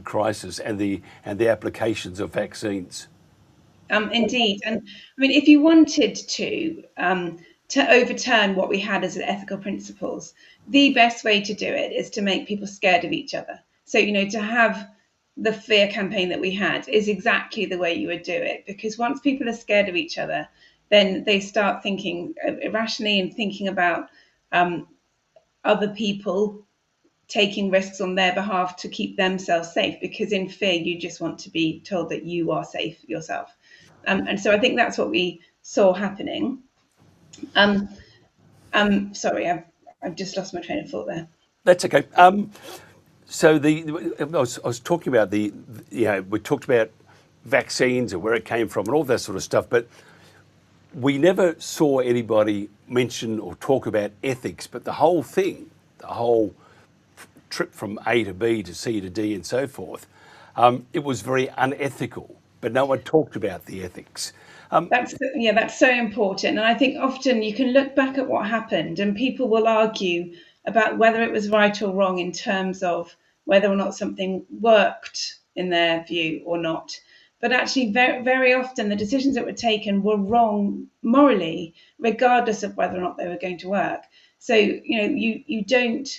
crisis and the applications of vaccines. Indeed, and I mean, if you wanted to overturn what we had as ethical principles, the best way to do it is to make people scared of each other. So, to have the fear campaign that we had is exactly the way you would do it, because once people are scared of each other, then they start thinking irrationally and thinking about other people taking risks on their behalf to keep themselves safe, because in fear, you just want to be told that you are safe yourself. And so I think that's what we saw happening. Sorry, I've just lost my train of thought there. That's okay. So I was talking about we talked about vaccines and where it came from and all that sort of stuff, but we never saw anybody mention or talk about ethics. But the whole thing, the whole trip from A to B to C to D and so forth, it was very unethical. But no one talked about the ethics. That's so important. And I think often you can look back at what happened and people will argue about whether it was right or wrong in terms of whether or not something worked in their view or not. But actually, very, very often the decisions that were taken were wrong morally, regardless of whether or not they were going to work. So, you don't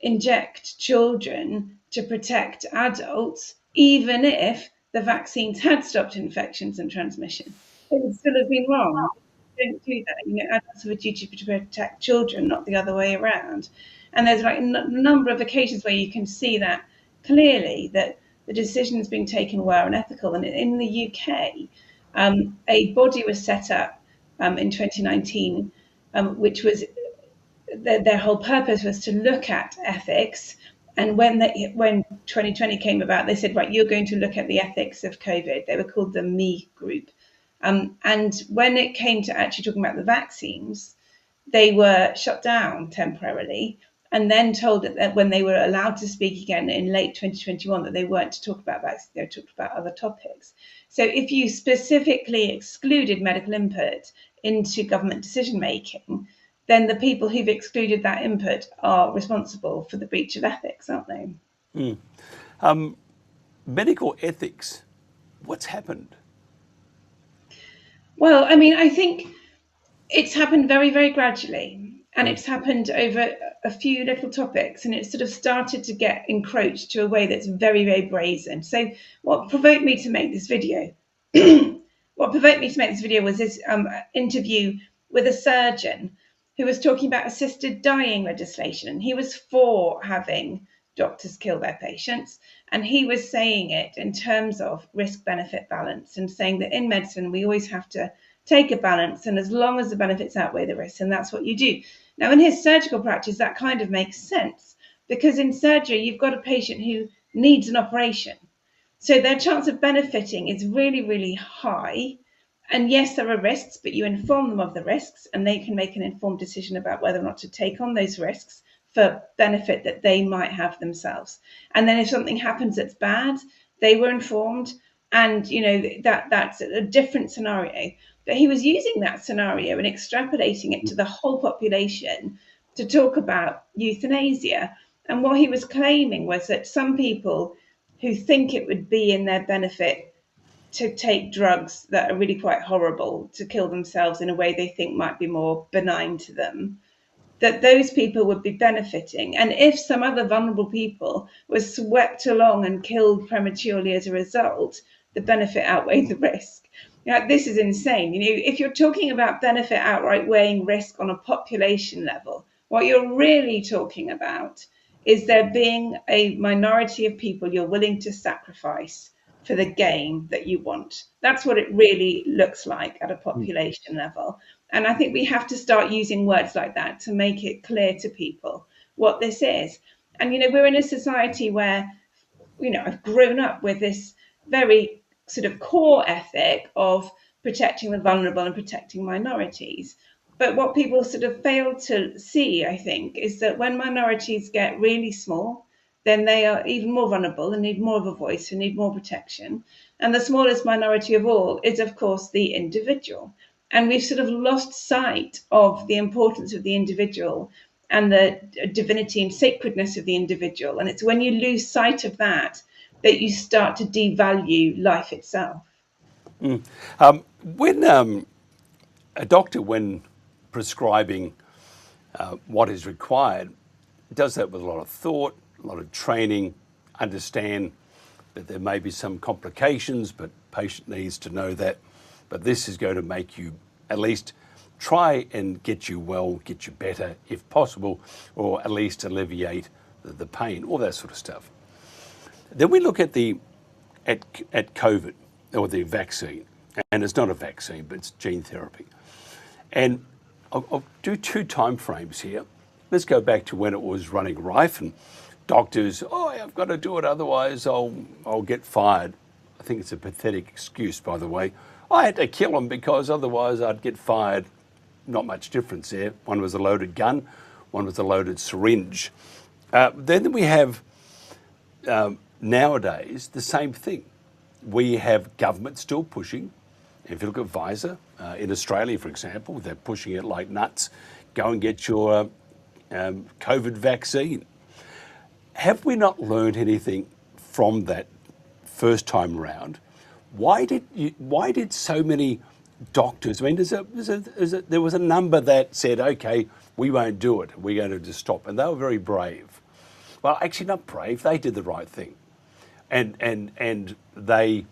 inject children to protect adults, even if the vaccines had stopped infections and transmission. It would still have been wrong. Don't do that. Adults have a duty to protect children, not the other way around. And there's like a number of occasions where you can see that clearly, that the decisions being taken were unethical. And in the UK, a body was set up in 2019, which was their whole purpose was to look at ethics. And when 2020 came about, they said, right, you're going to look at the ethics of COVID. They were called the Me Group. And when it came to actually talking about the vaccines, they were shut down temporarily and then told that when they were allowed to speak again in late 2021, that they weren't to talk about vaccines, they talked about other topics. So if you specifically excluded medical input into government decision making, then the people who've excluded that input are responsible for the breach of ethics, aren't they? Medical ethics, what's happened? Well, I mean, I think it's happened very, very gradually, and it's happened over a few little topics, and it's sort of started to get encroached to a way that's very, very brazen. So what provoked me to make this video, was this interview with a surgeon who was talking about assisted dying legislation, and he was for having doctors kill their patients, and he was saying it in terms of risk-benefit balance, and saying that in medicine we always have to take a balance, and as long as the benefits outweigh the risks, and that's what you do. Now, in his surgical practice, that kind of makes sense, because in surgery you've got a patient who needs an operation, so their chance of benefiting is really, really high. And yes, there are risks, but you inform them of the risks, and they can make an informed decision about whether or not to take on those risks for benefit that they might have themselves. And then if something happens that's bad, they were informed, and that's a different scenario. But he was using that scenario and extrapolating it to the whole population to talk about euthanasia. And what he was claiming was that some people who think it would be in their benefit to take drugs that are really quite horrible, to kill themselves in a way they think might be more benign to them, that those people would be benefiting. And if some other vulnerable people were swept along and killed prematurely as a result, the benefit outweighed the risk. This is insane. If you're talking about benefit outweighing risk on a population level, what you're really talking about is there being a minority of people you're willing to sacrifice for the gain that you want. That's what it really looks like at a population level. And I think we have to start using words like that to make it clear to people what this is. And, we're in a society where, I've grown up with this very sort of core ethic of protecting the vulnerable and protecting minorities. But what people sort of fail to see, I think, is that when minorities get really small, then they are even more vulnerable and need more of a voice and need more protection. And the smallest minority of all is, of course, the individual. And we've sort of lost sight of the importance of the individual and the divinity and sacredness of the individual. And it's when you lose sight of that you start to devalue life itself. When a doctor, when prescribing what is required, does that with a lot of thought, a lot of training, understand that there may be some complications, but patient needs to know that. But this is going to make you at least try and get you well, get you better if possible, or at least alleviate the pain, all that sort of stuff. Then we look at at COVID, or the vaccine, and it's not a vaccine, but it's gene therapy. And I'll do two time frames here. Let's go back to when it was running rife and doctors, I've got to do it, otherwise I'll get fired. I think it's a pathetic excuse, by the way. I had to kill him because otherwise I'd get fired. Not much difference there. One was a loaded gun, one was a loaded syringe. Then we have nowadays the same thing. We have government still pushing. If you look at Pfizer in Australia, for example, they're pushing it like nuts. Go and get your COVID vaccine. Have we not learned anything from that first time round? Why did so many doctors? I mean, there was a number that said, "Okay, we won't do it. We're going to just stop," and they were very brave. Well, actually, not brave. They did the right thing, and they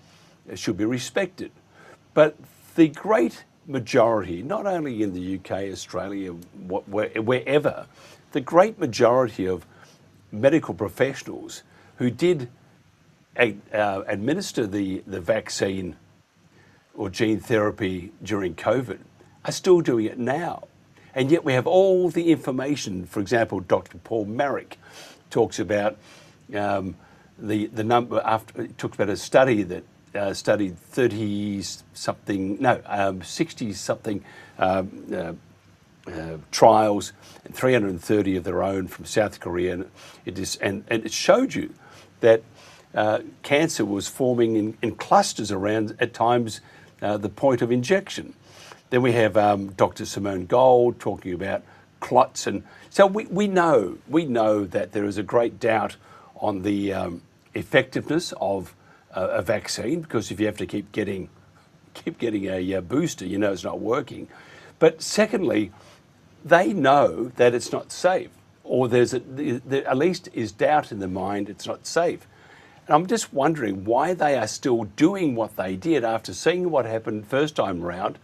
should be respected. But the great majority, not only in the UK, Australia, wherever, the great majority of medical professionals who did administer the vaccine or gene therapy during COVID are still doing it now. And yet we have all the information. For example, Dr. Paul Marrick talks about the number after, he talks about a study that studied 60-something trials, and 330 of their own from South Korea. And it showed you that cancer was forming in clusters around, at times, the point of injection. Then we have Dr. Simone Gold talking about clots. And so we know that there is a great doubt on the effectiveness of a vaccine, because if you have to keep getting a booster, you know it's not working. But secondly, they know that it's not safe, or there at least is doubt in the mind it's not safe. And I'm just wondering why they are still doing what they did after seeing what happened first time round.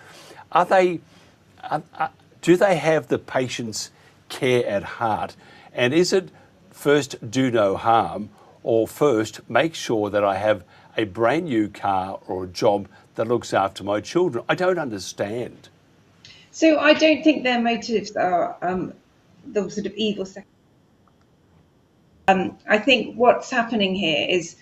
Do they have the patient's care at heart? And is it first do no harm, or first make sure that I have a brand new car or a job that looks after my children? I don't understand. So I don't think their motives are the sort of evil. I think what's happening here is,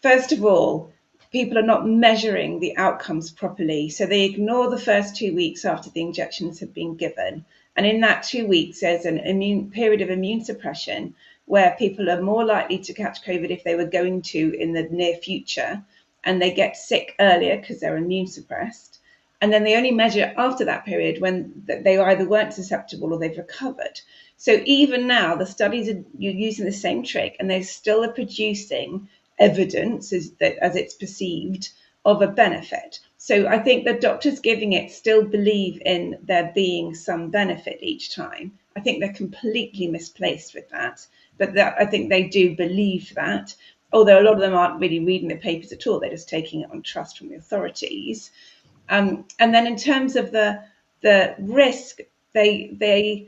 first of all, people are not measuring the outcomes properly. So they ignore the first 2 weeks after the injections have been given. And in that 2 weeks, there's an period of immune suppression where people are more likely to catch COVID if they were going to in the near future, and they get sick earlier because they're immune suppressed. And then they only measure after that period when they either weren't susceptible or they've recovered. So even now, the studies are using the same trick, and they still are producing evidence as it's perceived of a benefit. So I think the doctors giving it still believe in there being some benefit each time. I think they're completely misplaced with that. But I think they do believe that, although a lot of them aren't really reading the papers at all. They're just taking it on trust from the authorities. And then in terms of the risk, the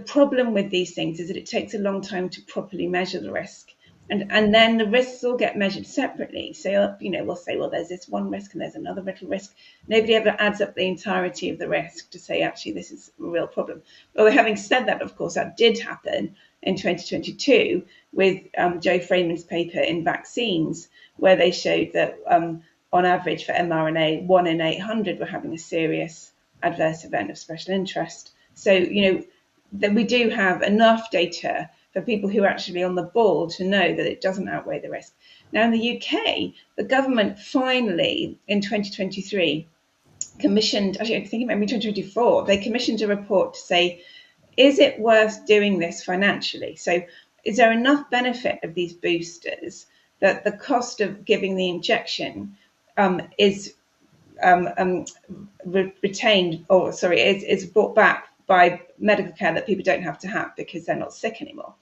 problem with these things is that it takes a long time to properly measure the risk. And then the risks all get measured separately. So, we'll say, well, there's this one risk and there's another little risk. Nobody ever adds up the entirety of the risk to say, actually, this is a real problem. Although having said that, of course, that did happen in 2022 with Joe Freeman's paper in Vaccines, where they showed that on average for mRNA, 1 in 800 were having a serious adverse event of special interest. So, that we do have enough data for people who are actually on the ball to know that it doesn't outweigh the risk. Now, in the UK, the government finally, in 2023, commissioned, actually, I think it might be 2024, they commissioned a report to say, is it worth doing this financially? So is there enough benefit of these boosters that the cost of giving the injection is retained, or is brought back by medical care that people don't have to have because they're not sick anymore.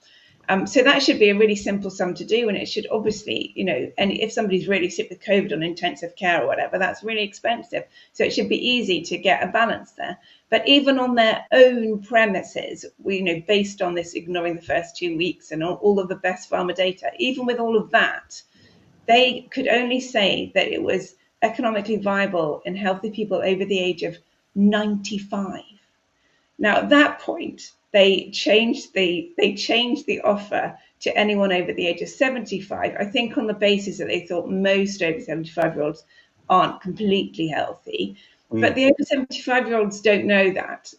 So that should be a really simple sum to do, and it should obviously, and if somebody's really sick with COVID on intensive care or whatever, that's really expensive. So it should be easy to get a balance there. But even on their own premises, based on this ignoring the first 2 weeks and all of the best pharma data, even with all of that, they could only say that it was economically viable in healthy people over the age of 95. Now, at that point, they changed the offer to anyone over the age of 75, I think on the basis that they thought most over 75-year-olds aren't completely healthy. But the over 75-year-olds don't know that,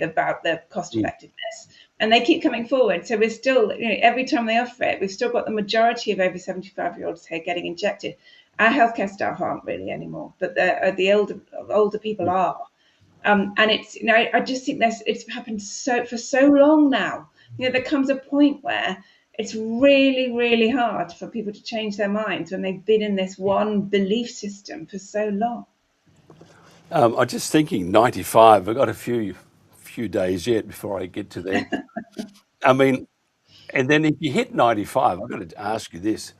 about the cost effectiveness. And they keep coming forward. So we're still, every time they offer it, we've still got the majority of over 75-year-olds here getting injected. Our healthcare staff aren't really anymore, but the older people are. And it's, I just think it's happened for so long now. There comes a point where it's really, really hard for people to change their minds when they've been in this one belief system for so long. I'm just thinking 95, I've got a few days yet before I get to there. I mean, and then if you hit 95, I've got to ask you this.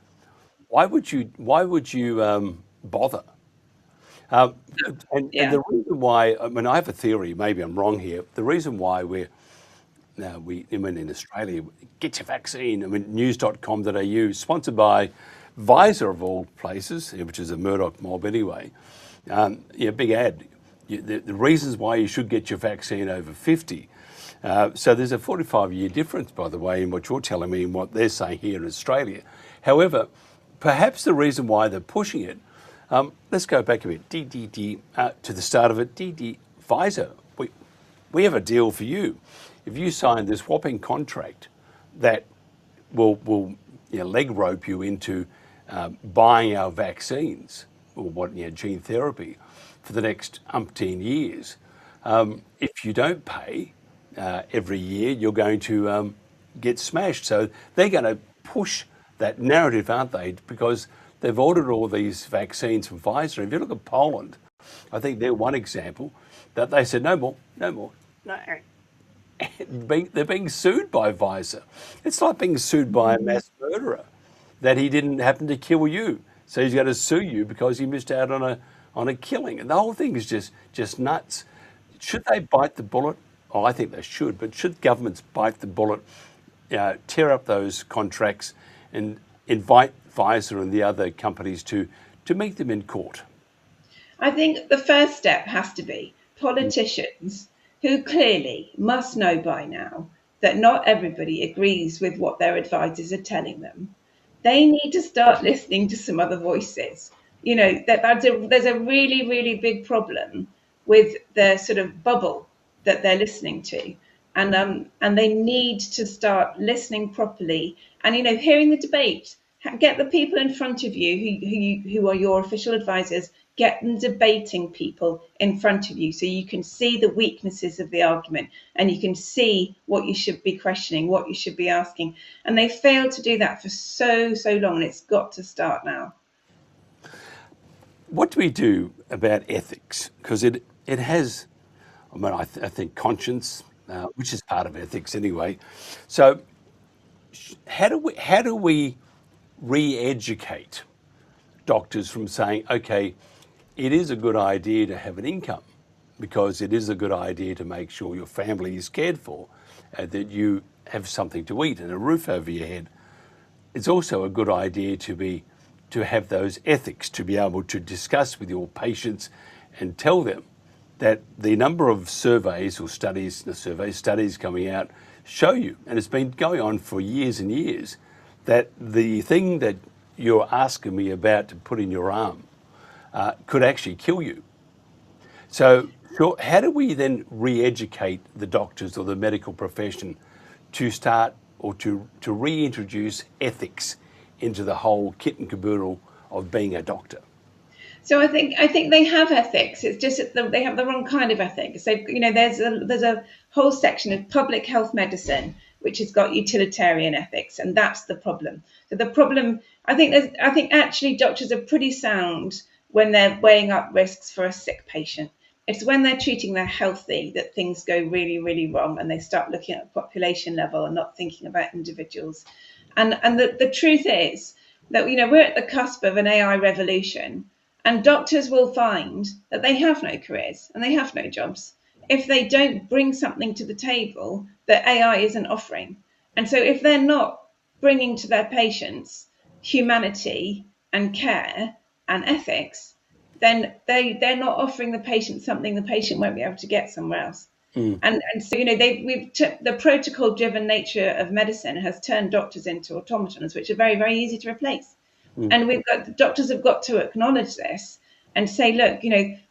Why would you bother? And the reason why, I mean, I have a theory, maybe I'm wrong here. The reason why in Australia, get your vaccine. I mean, news.com.au, sponsored by Pfizer of all places, which is a Murdoch mob anyway. Big ad. The reasons why you should get your vaccine over 50. So there's a 45-year difference, by the way, in what you're telling me and what they're saying here in Australia. However, perhaps the reason why they're pushing it, let's go back a bit, to the start of it, Pfizer, we have a deal for you. If you sign this whopping contract that will leg rope you into buying our vaccines, or gene therapy, for the next umpteen years, if you don't pay every year, you're going to get smashed. So they're going to push that narrative, aren't they? Because they've ordered all these vaccines from Pfizer. If you look at Poland, I think they're one example that they said no more. No. They're being sued by Pfizer. It's like being sued by a mass murderer that he didn't happen to kill you, so he's going to sue you because he missed out on a killing. And the whole thing is just nuts. Should they bite the bullet? Oh, I think they should. But should governments bite the bullet, tear up those contracts, and invite Pfizer and the other companies to meet them in court? I think the first step has to be politicians who clearly must know by now that not everybody agrees with what their advisors are telling them. They need to start listening to some other voices. There's a really, really big problem with the sort of bubble that they're listening to. And they need to start listening properly and, hearing the debate. Get the people in front of you who are your official advisors, get them debating people in front of you so you can see the weaknesses of the argument and you can see what you should be questioning, what you should be asking. And they failed to do that for so long, and it's got to start now. What do we do about ethics? Because it has, I think conscience, which is part of ethics anyway. So how do we re-educate doctors from saying, okay, it is a good idea to have an income because it is a good idea to make sure your family is cared for, that you have something to eat and a roof over your head. It's also a good idea to have those ethics, to be able to discuss with your patients and tell them that the number of surveys or studies coming out show you, and it's been going on for years and years, that the thing that you're asking me about to put in your arm could actually kill you. So how do we then re-educate the doctors or the medical profession to start or to reintroduce ethics into the whole kit and caboodle of being a doctor? So I think they have ethics. It's just that they have the wrong kind of ethics. So there's a whole section of public health medicine which has got utilitarian ethics, and that's the problem. So the problem, I think actually doctors are pretty sound when they're weighing up risks for a sick patient. It's when they're treating their healthy that things go really, really wrong, and they start looking at population level and not thinking about individuals. And the truth is that we're at the cusp of an AI revolution. And doctors will find that they have no careers and they have no jobs if they don't bring something to the table that AI isn't offering. And so if they're not bringing to their patients humanity and care and ethics, then they're not offering the patient something the patient won't be able to get somewhere else. And so the protocol-driven nature of medicine has turned doctors into automatons, which are very, very easy to replace. And doctors have got to acknowledge this and say, look,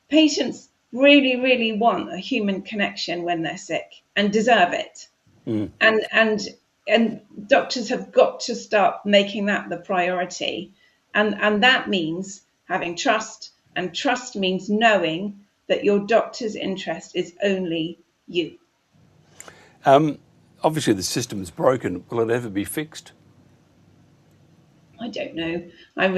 patients really, really want a human connection when they're sick and deserve it. And doctors have got to start making that the priority. And that means having trust, and trust means knowing that your doctor's interest is only you. Obviously, the system's broken. Will it ever be fixed? I don't know. I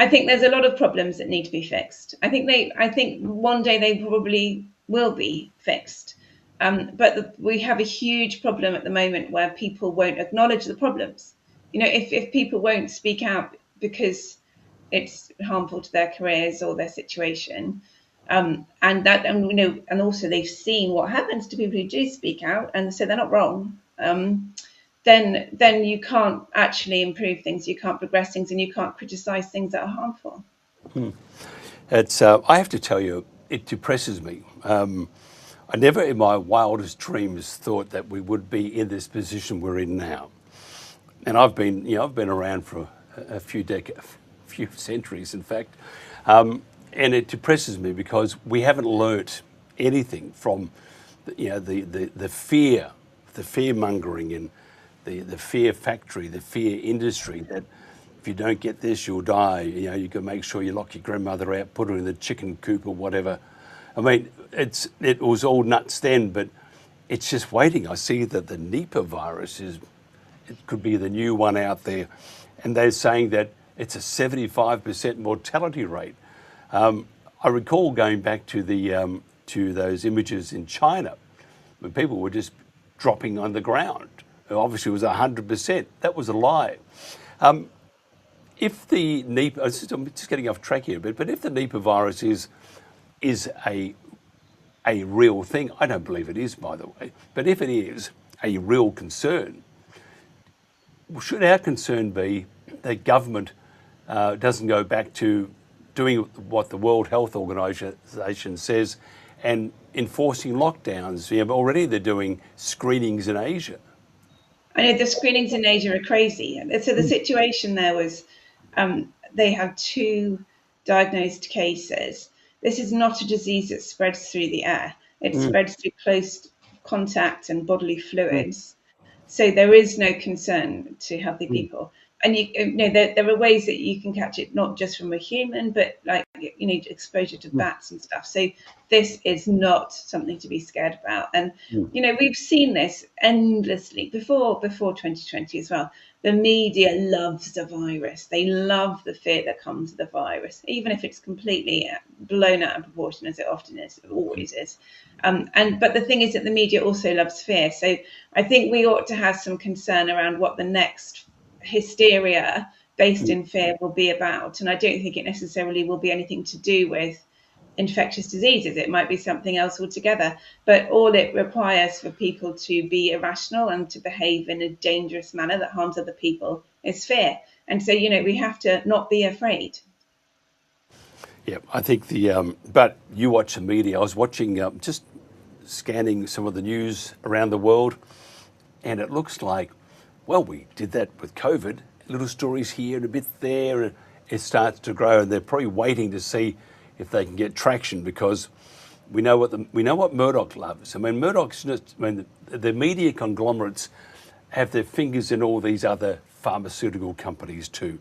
think there's a lot of problems that need to be fixed. I think one day they probably will be fixed. But we have a huge problem at the moment where people won't acknowledge the problems. if people won't speak out because it's harmful to their careers or their situation, and also they've seen what happens to people who do speak out, and so they're not wrong. Then you can't actually improve things, you can't progress things, and you can't criticise things that are harmful. It's I have to tell you, it depresses me. I never in my wildest dreams thought that we would be in this position we're in now. And I've been around for a few centuries, in fact. And it depresses me because we haven't learnt anything from the fear mongering and the fear factory, the fear industry, that if you don't get this, you'll die. You can make sure you lock your grandmother out, put her in the chicken coop or whatever. I mean, it was all nuts then, but it's just waiting. I see that the Nipah virus it could be the new one out there, and they're saying that it's a 75% mortality rate. I recall going back to to those images in China, when people were just dropping on the ground. Obviously, it was 100%. That was a lie. If the Nipah, I'm just getting off track here a bit, but if the Nipah virus is a real thing, I don't believe it is, by the way, but if it is a real concern, should our concern be that government doesn't go back to doing what the World Health Organization says and enforcing lockdowns? Already they're doing screenings in Asia. I know the screenings in Asia are crazy. So the situation there was they have 2 diagnosed cases. This is not a disease that spreads through the air. It spreads through close contact and bodily fluids. So there is no concern to healthy people. And there are ways that you can catch it, not just from a human, but like exposure to bats and stuff. So this is not something to be scared about. And we've seen this endlessly before 2020 as well. The media loves the virus. They love the fear that comes with the virus, even if it's completely blown out of proportion, as it often is. It always is. But the thing is that the media also loves fear. So I think we ought to have some concern around what the next hysteria based in fear will be about. And I don't think it necessarily will be anything to do with infectious diseases. It might be something else altogether. But all it requires for people to be irrational and to behave in a dangerous manner that harms other people is fear. And so, we have to not be afraid. Yeah, I think but you watch the media. I was watching, just scanning some of the news around the world, and it looks like, well, we did that with COVID, little stories here and a bit there, and it starts to grow, and they're probably waiting to see if they can get traction, because we know what Murdoch loves. I mean, Murdoch's just, the media conglomerates have their fingers in all these other pharmaceutical companies too,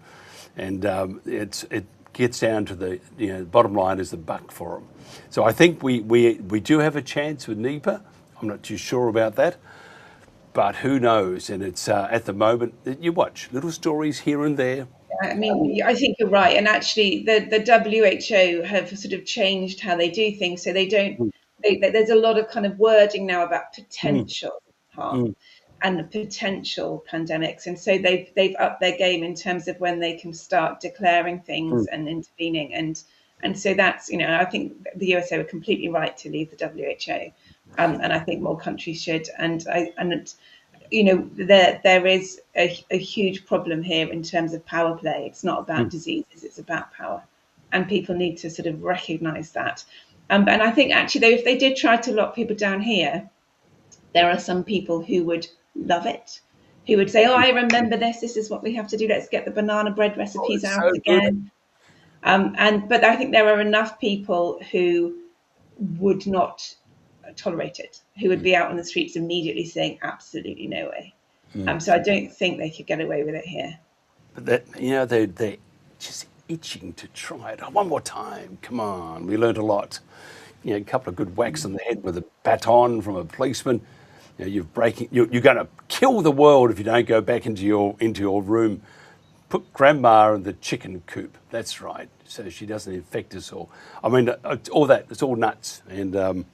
and it gets down to the bottom line is the buck for them. So I think we do have a chance with Nipah. I'm not too sure about that. But who knows? And it's at the moment, you watch little stories here and there. I mean, I think you're right. And actually, the WHO have sort of changed how they do things. So they don't. There's a lot of kind of wording now about potential harm and potential pandemics. And so they've upped their game in terms of when they can start declaring things and intervening. And so that's, I think the USA were completely right to leave the WHO. And I think more countries should. And there is a huge problem here in terms of power play. It's not about diseases, it's about power. And people need to sort of recognise that. And I think actually, though, if they did try to lock people down here, there are some people who would love it, who would say, oh, I remember this is what we have to do. Let's get the banana bread recipes out again. But I think there are enough people who would not tolerate it, who would be out on the streets immediately saying absolutely no way. So I don't think they could get away with it here. But they're just itching to try it. One more time, come on. We learned a lot. A couple of good whacks on the head with a baton from a policeman. You're going to kill the world if you don't go back into your room. Put grandma in the chicken coop. That's right, so she doesn't infect us all. I mean, all that, it's all nuts. And I'm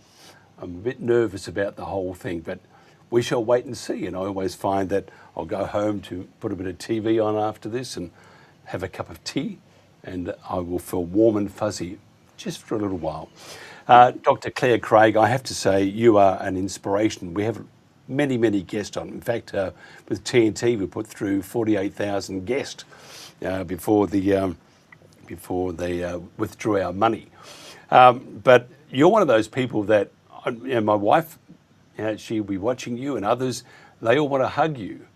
a bit nervous about the whole thing, but we shall wait and see. And I always find that I'll go home to put a bit of TV on after this and have a cup of tea, and I will feel warm and fuzzy just for a little while. Dr. Claire Craig, I have to say you are an inspiration. We have many, many guests on. In fact, with TNT, we put through 48,000 guests before they withdrew our money. But you're one of those people that, my wife, she'll be watching you, and others, they all want to hug you.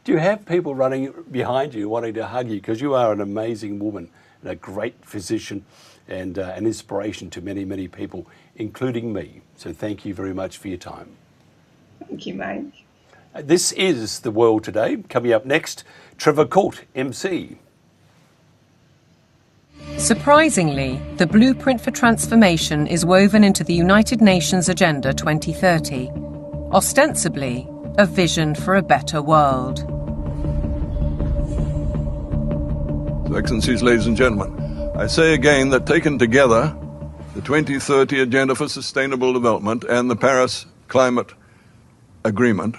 Do you have people running behind you wanting to hug you? Because you are an amazing woman and a great physician and an inspiration to many, many people, including me. So thank you very much for your time. Thank you, Mike. This is The World Today. Coming up next, Trevor Court, MC. Surprisingly, the blueprint for transformation is woven into the United Nations Agenda 2030, ostensibly a vision for a better world. Excellencies, ladies and gentlemen, I say again that taken together, the 2030 Agenda for Sustainable Development and the Paris Climate Agreement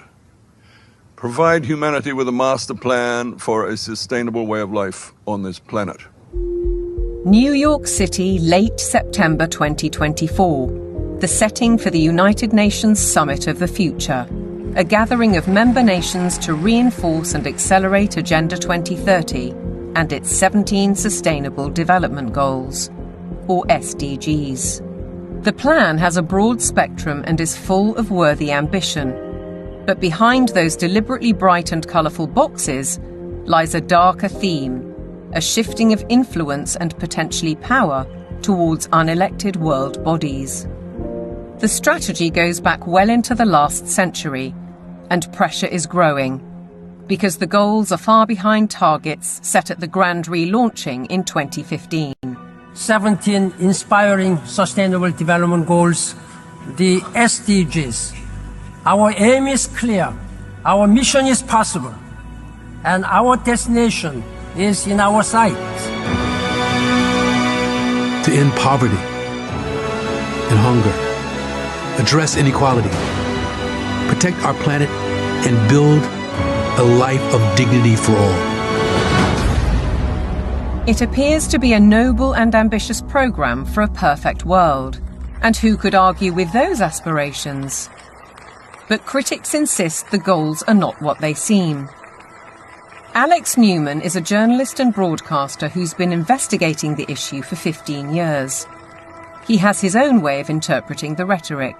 provide humanity with a master plan for a sustainable way of life on this planet. New York City, late September 2024, the setting for the United Nations Summit of the Future, a gathering of member nations to reinforce and accelerate Agenda 2030 and its 17 Sustainable Development Goals, or SDGs. The plan has a broad spectrum and is full of worthy ambition. But behind those deliberately bright and colourful boxes lies a darker theme, a shifting of influence and potentially power towards unelected world bodies. The strategy goes back well into the last century, and pressure is growing, because the goals are far behind targets set at the grand relaunching in 2015. 17 inspiring Sustainable Development Goals, the SDGs. Our aim is clear, our mission is possible, and our destination is in our sight. To end poverty and hunger, address inequality, protect our planet, and build a life of dignity for all. It appears to be a noble and ambitious programme for a perfect world. And who could argue with those aspirations? But critics insist the goals are not what they seem. Alex Newman is a journalist and broadcaster who's been investigating the issue for 15 years. He has his own way of interpreting the rhetoric.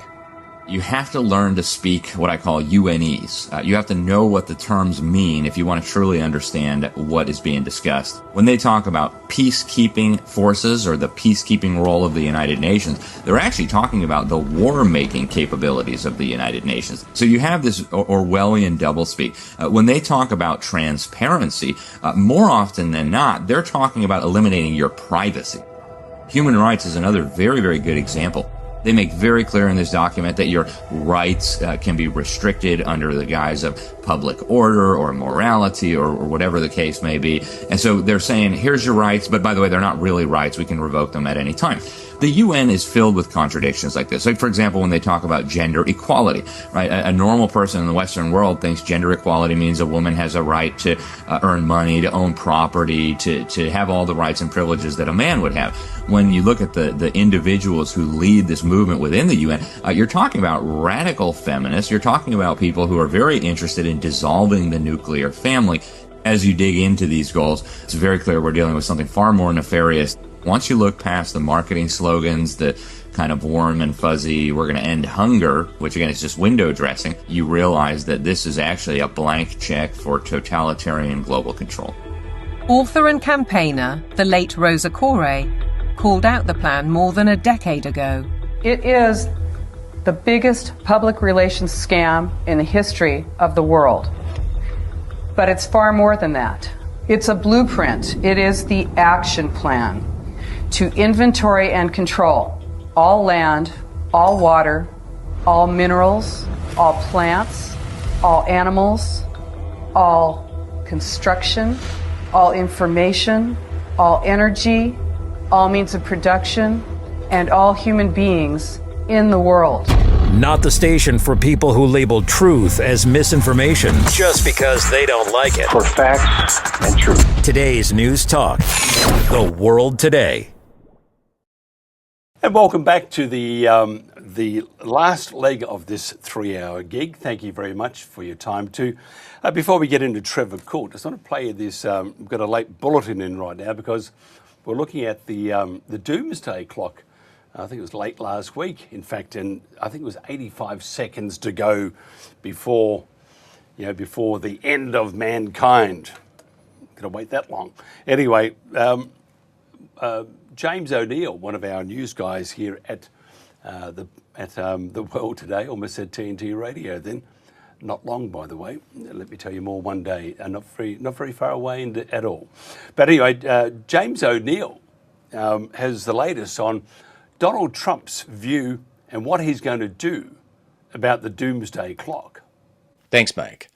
You have to learn to speak what I call UNEs. You have to know what the terms mean if you want to truly understand what is being discussed. When they talk about peacekeeping forces or the peacekeeping role of the United Nations, they're actually talking about the war-making capabilities of the United Nations. So you have this Orwellian doublespeak. When they talk about transparency, more often than not, they're talking about eliminating your privacy. Human rights is another very, very good example. They make very clear in this document that your rights can be restricted under the guise of public order or morality or whatever the case may be. And so they're saying, here's your rights, but by the way, they're not really rights. We can revoke them at any time. The UN is filled with contradictions like this. Like, for example, when they talk about gender equality, right? A normal person in the Western world thinks gender equality means a woman has a right to earn money, to own property, to have all the rights and privileges that a man would have. When you look at the individuals who lead this movement within the UN, you're talking about radical feminists. You're talking about people who are very interested in dissolving the nuclear family. As you dig into these goals, it's very clear we're dealing with something far more nefarious. Once you look past the marketing slogans, the kind of warm and fuzzy, we're going to end hunger, which again is just window dressing, you realize that this is actually a blank check for totalitarian global control. Author and campaigner, the late Rosa Koire, called out the plan more than a decade ago. It is the biggest public relations scam in the history of the world. But it's far more than that. It's a blueprint. It is the action plan to inventory and control all land, all water, all minerals, all plants, all animals, all construction, all information, all energy, all means of production, and all human beings in the world. Not the station for people who label truth as misinformation just because they don't like it. For facts and truth. Today's News Talk. The World Today. And welcome back to the last leg of this 3-hour gig. Thank you very much for your time too. Before we get into Trevor Court, I just want to play this. We've got a late bulletin in right now because we're looking at the doomsday clock. I think it was late last week, in fact, and I think it was 85 seconds to go before the end of mankind. Gonna wait that long. Anyway, James O'Neill, one of our news guys here at the World Today, almost said TNT Radio then, not long by the way. Let me tell you more one day, not very far away at all. But anyway, James O'Neill has the latest on Donald Trump's view and what he's going to do about the doomsday clock. Thanks, Mike.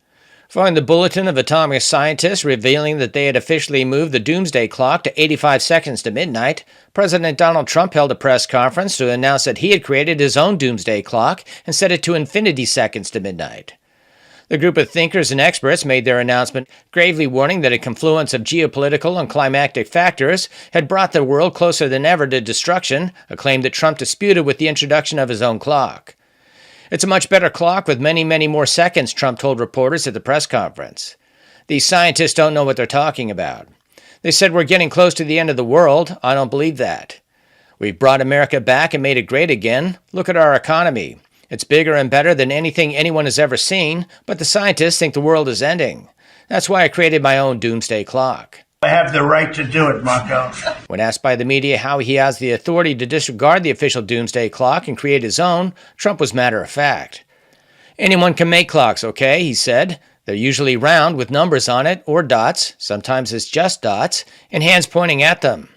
Following the bulletin of atomic scientists revealing that they had officially moved the doomsday clock to 85 seconds to midnight, President Donald Trump held a press conference to announce that he had created his own doomsday clock and set it to infinity seconds to midnight. The group of thinkers and experts made their announcement, gravely warning that a confluence of geopolitical and climactic factors had brought the world closer than ever to destruction, a claim that Trump disputed with the introduction of his own clock. It's a much better clock with many, many more seconds, Trump told reporters at the press conference. These scientists don't know what they're talking about. They said we're getting close to the end of the world. I don't believe that. We've brought America back and made it great again. Look at our economy. It's bigger and better than anything anyone has ever seen, but the scientists think the world is ending. That's why I created my own doomsday clock. I have the right to do it, Marco. When asked by the media how he has the authority to disregard the official doomsday clock and create his own, Trump was matter of fact. Anyone can make clocks, okay, he said. They're usually round with numbers on it or dots, sometimes it's just dots, and hands pointing at them.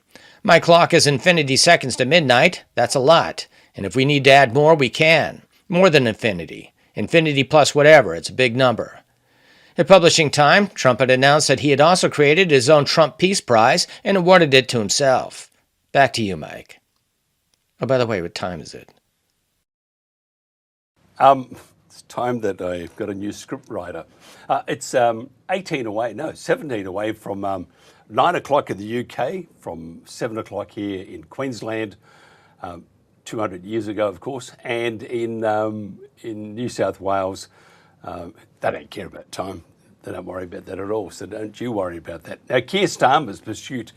My clock is infinity seconds to midnight. That's a lot. And if we need to add more, we can. More than infinity. Infinity plus whatever, it's a big number. At publishing time, Trump had announced that he had also created his own Trump Peace Prize and awarded it to himself. Back to you, Mike. Oh, by the way, what time is it? It's time that I've got a new script writer. It's 17 away from 9 o'clock in the UK, from 7 o'clock here in Queensland. 200 years ago, of course, and in New South Wales, they don't care about time. They don't worry about that at all, so don't you worry about that. Now, Keir Starmer's pursuit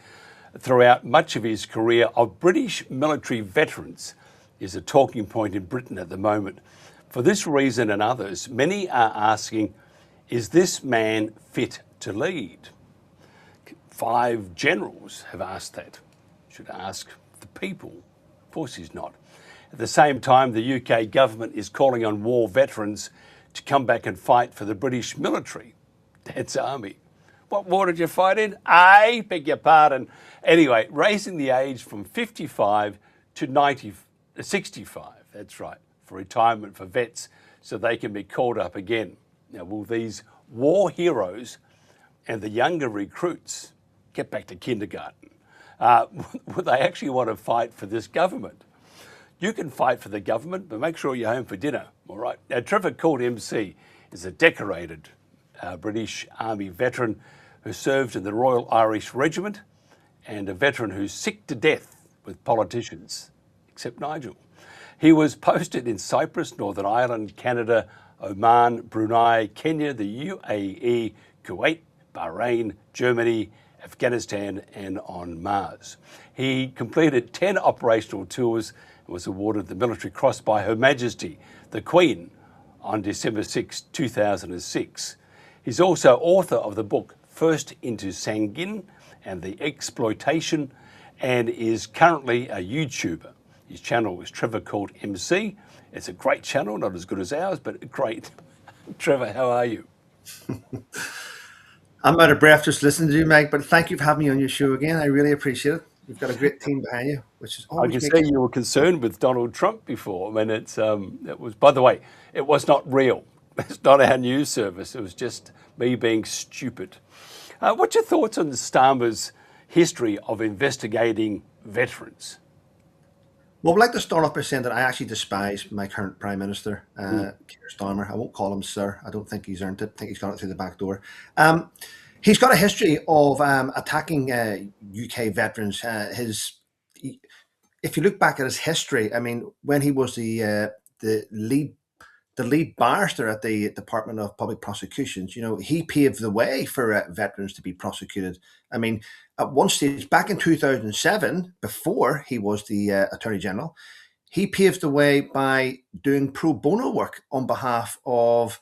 throughout much of his career of British military veterans is a talking point in Britain at the moment. For this reason and others, many are asking, is this man fit to lead? 5 generals have asked that. Should ask the people. Of course he's not. At the same time, the UK government is calling on war veterans to come back and fight for the British military. That's army. What war did you fight in? I beg your pardon. Anyway, raising the age from 55 to 65, that's right, for retirement for vets so they can be called up again. Now, will these war heroes and the younger recruits get back to kindergarten? Would they actually want to fight for this government? You can fight for the government, but make sure you're home for dinner, all right? Now, Trevor Court MC is a decorated British Army veteran who served in the Royal Irish Regiment and a veteran who's sick to death with politicians, except Nigel. He was posted in Cyprus, Northern Ireland, Canada, Oman, Brunei, Kenya, the UAE, Kuwait, Bahrain, Germany, Afghanistan, and on Mars. He completed 10 operational tours and was awarded the Military Cross by Her Majesty, the Queen, on December 6, 2006. He's also author of the book First into Sangin and the Exploitation, and is currently a YouTuber. His channel is Trevor Court MC. It's a great channel, not as good as ours, but great. Trevor, how are you? I'm out of breath just listening to you, Mike, but thank you for having me on your show again. I really appreciate it. You've got a great team behind you, which is always. I can see you were concerned with Donald Trump before. I mean, it was, by the way, it was not real. It's not our news service. It was just me being stupid. What's your thoughts on Starmer's history of investigating veterans? Well, I'd like to start off by saying that I actually despise my current Prime Minister, Keir Starmer. I won't call him sir. I don't think he's earned it. I think he's got it through the back door. He's got a history of attacking UK veterans. If you look back at his history, I mean, when he was the lead barrister at the Department of Public Prosecutions, you know, he paved the way for veterans to be prosecuted. I mean, at one stage, back in 2007, before he was the Attorney General, he paved the way by doing pro bono work on behalf of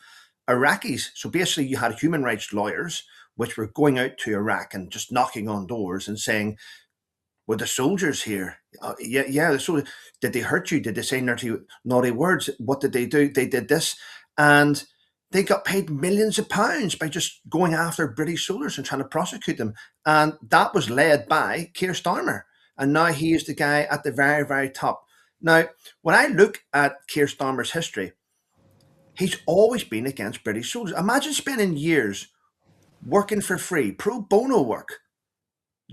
Iraqis. So basically, you had human rights lawyers which were going out to Iraq and just knocking on doors and saying, were the soldiers here? Yeah, the soldiers. Did they hurt you? Did they say naughty words? What did they do? They did this. And they got paid millions of pounds by just going after British soldiers and trying to prosecute them. And that was led by Keir Starmer. And now he is the guy at the very, very top. Now, when I look at Keir Starmer's history, he's always been against British soldiers. Imagine spending years working for free, pro bono work,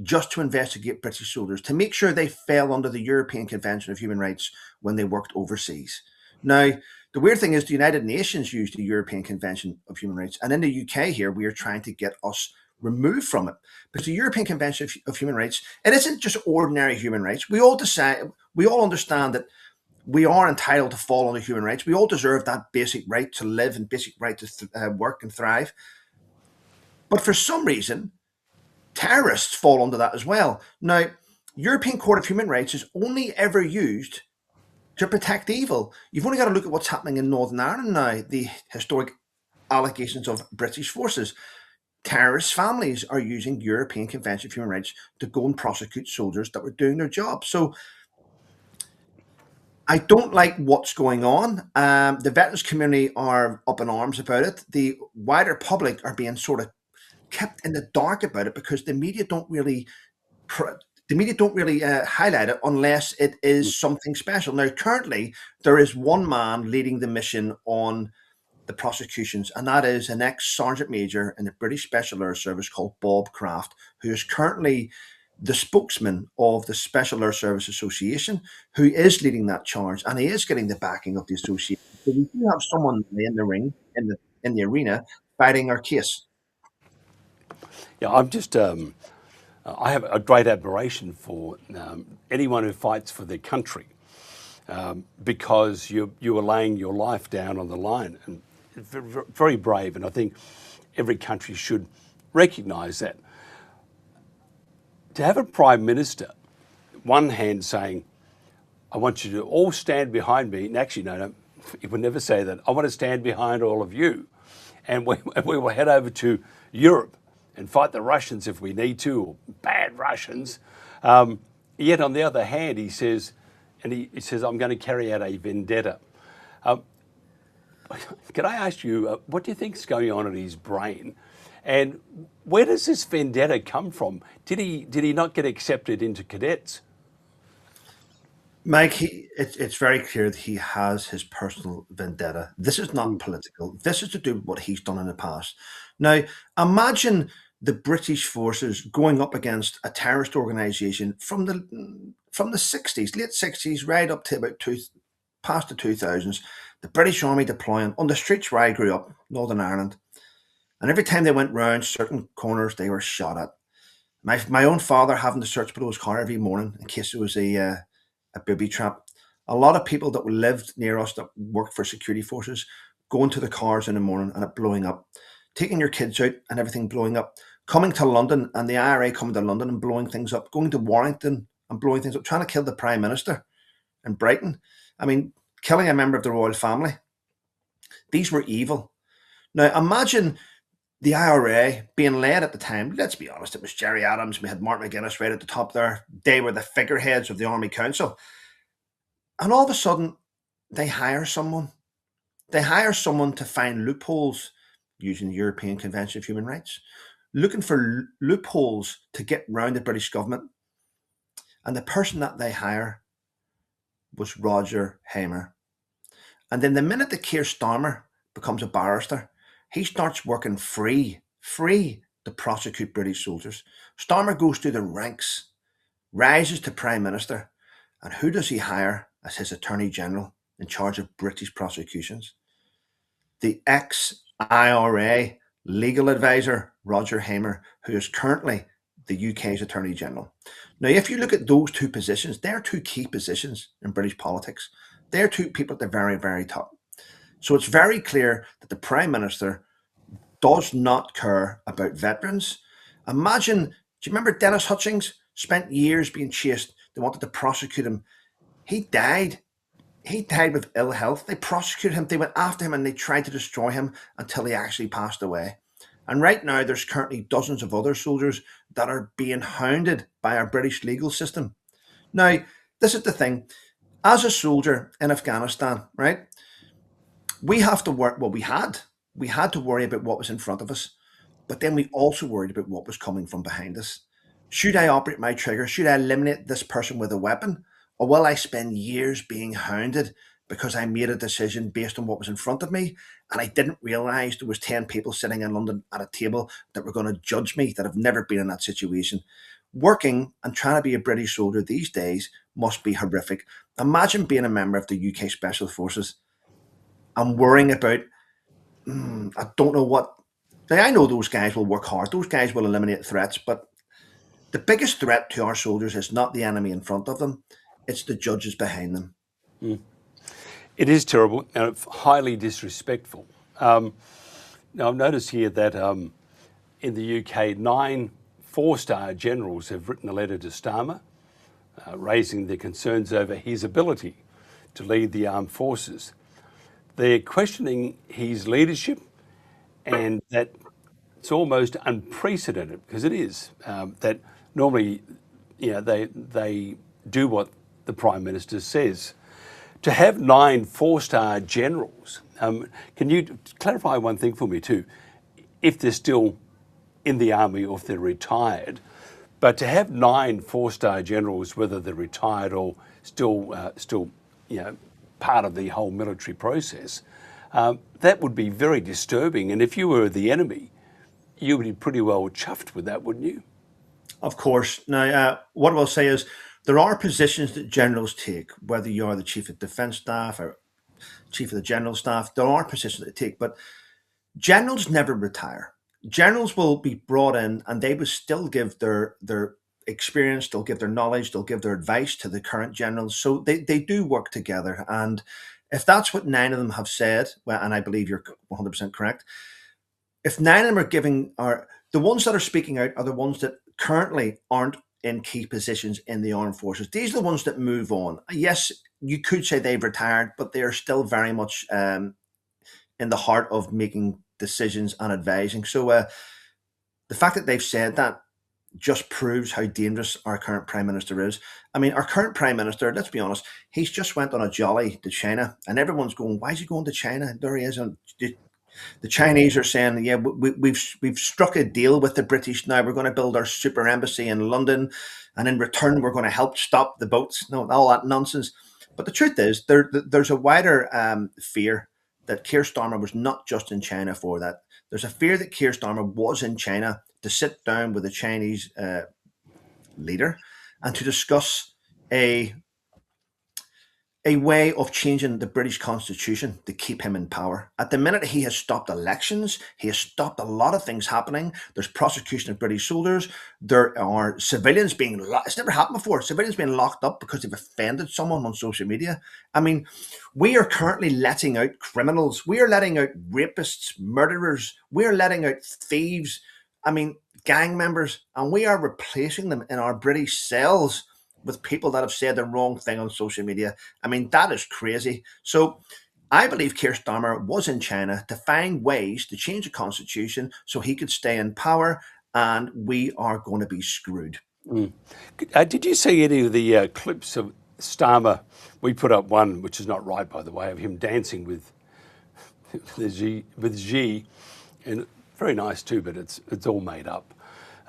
just to investigate British soldiers, to make sure they fell under the European Convention of Human Rights when they worked overseas. Now, the weird thing is the United Nations used the European Convention of Human Rights, and in the UK here, we are trying to get us removed from it. Because the European Convention of Human Rights, it isn't just ordinary human rights. We all understand that we are entitled to fall under human rights. We all deserve that basic right to live and basic right to work and thrive. But for some reason, terrorists fall under that as well. Now, European Court of Human Rights is only ever used to protect evil. You've only got to look at what's happening in Northern Ireland now, the historic allegations of British forces. Terrorist families are using European Convention of Human Rights to go and prosecute soldiers that were doing their job. So I don't like what's going on. The veterans community are up in arms about it. The wider public are being sort of kept in the dark about it because the media don't really highlight it unless it is something special. Now, currently, there is one man leading the mission on the prosecutions, and that is an ex-sergeant major in the British Special Air Service called Bob Craft, who is currently the spokesman of the Special Air Service Association, who is leading that charge, and he is getting the backing of the association. So we do have someone in the ring, in the arena, fighting our case. Yeah, I have a great admiration for anyone who fights for their country because you are laying your life down on the line, and very brave. And I think every country should recognise that. To have a Prime Minister, one hand saying, I want you to all stand behind me, and actually, no, he would never say that. I want to stand behind all of you, and we will head over to Europe and fight the Russians if we need to, or bad Russians. Yet on the other hand, he says, I'm going to carry out a vendetta. Can I ask you, what do you think is going on in his brain? And where does this vendetta come from? Did he not get accepted into cadets? Mike, it's very clear that he has his personal vendetta. This is not political. This is to do with what he's done in the past. Now, imagine the British forces going up against a terrorist organisation from the 60s, late 60s, right up to about past the 2000s. The British Army deploying on the streets where I grew up, Northern Ireland. And every time they went round certain corners, they were shot at. My own father having to search below his car every morning in case there was a booby trap. A lot of people that lived near us that worked for security forces going to the cars in the morning and it blowing up, taking your kids out and everything blowing up, coming to London and the IRA coming to London and blowing things up, going to Warrington and blowing things up, trying to kill the Prime Minister in Brighton. I mean, killing a member of the royal family. These were evil. Now, imagine the IRA being led at the time, let's be honest, it was Gerry Adams, we had Mark McGuinness right at the top there. They were the figureheads of the Army Council. And all of a sudden, they hire someone. They hire someone to find loopholes using the European Convention of Human Rights, looking for loopholes to get round the British government. And the person that they hire was Roger Hamer. And then the minute that Keir Starmer becomes a barrister, he starts working free to prosecute British soldiers. Starmer goes through the ranks, rises to Prime Minister, And who does he hire as his Attorney General in charge of British prosecutions? The ex-IRA legal advisor, Roger Hamer, who is currently the UK's Attorney General. Now, if you look at those two positions, they're two key positions in British politics. They're two people at the very, very top. So it's very clear that the Prime Minister does not care about veterans. Imagine, do you remember Dennis Hutchings spent years being chased? They wanted to prosecute him. He died. He died with ill health. They prosecuted him. They went after him and they tried to destroy him until he actually passed away. And right now, there's currently dozens of other soldiers that are being hounded by our British legal system. Now, this is the thing. As a soldier in Afghanistan, right, we have to work, well, we had to worry about what was in front of us, but then we also worried about what was coming from behind us. Should I operate my trigger? Should I eliminate this person with a weapon? Or will I spend years being hounded because I made a decision based on what was in front of me and I didn't realise there was 10 people sitting in London at a table that were going to judge me, that have never been in that situation? Working and trying to be a British soldier these days must be horrific. Imagine being a member of the UK Special Forces and worrying about, I don't know what. Now, I know those guys will work hard. Those guys will eliminate threats, but the biggest threat to our soldiers is not the enemy in front of them. It's the judges behind them. It is terrible and highly disrespectful. Now, I've noticed here that in the UK, 9 4-star generals have written a letter to Starmer raising their concerns over his ability to lead the armed forces. They're questioning his leadership, and that it's almost unprecedented, because it is, that normally, they do what the Prime Minister says. To have 9 4-star generals, can you clarify one thing for me too? If they're still in the army or if they're retired, but to have 9 4-star generals, whether they're retired or still part of the whole military process, that would be very disturbing. And if you were the enemy, you would be pretty well chuffed with that, wouldn't you? Of course. Now, what I will say is there are positions that generals take, whether you are the Chief of Defence Staff or Chief of the General Staff, there are positions that they take, but generals never retire. Generals will be brought in and they will still give their experience, they'll give their knowledge, they'll give their advice to the current generals. So they do work together. And if that's what 9 of them have said, well, and I believe you're 100% correct, if 9 of them are giving, the ones that are speaking out are the ones that currently aren't in key positions in the armed forces. These are the ones that move on. Yes, you could say they've retired, but they are still very much in the heart of making decisions and advising. So the fact that they've said that just proves how dangerous our current Prime Minister is. I mean, our current Prime Minister, let's be honest, he's just went on a jolly to China, and everyone's going, why is he going to China? There he is. And the Chinese are saying, yeah, we've struck a deal with the British now. We're going to build our super embassy in London, and in return, we're going to help stop the boats. No, all that nonsense. But the truth is, there's a wider fear that Keir Starmer was not just in China for that. There's a fear that Keir Starmer was in China to sit down with a Chinese leader and to discuss a way of changing the British Constitution to keep him in power. At the minute, he has stopped elections. He has stopped a lot of things happening. There's prosecution of British soldiers. There are civilians being, it's never happened before, civilians being locked up because they've offended someone on social media. I mean, we are currently letting out criminals. We are letting out rapists, murderers. We are letting out thieves. I mean, gang members, and we are replacing them in our British cells with people that have said the wrong thing on social media. I mean, that is crazy. So I believe Keir Starmer was in China to find ways to change the constitution so he could stay in power, and we are going to be screwed. Did you see any of the clips of Starmer? We put up one, which is not right, by the way, of him dancing with Xi, and very nice too, but it's all made up.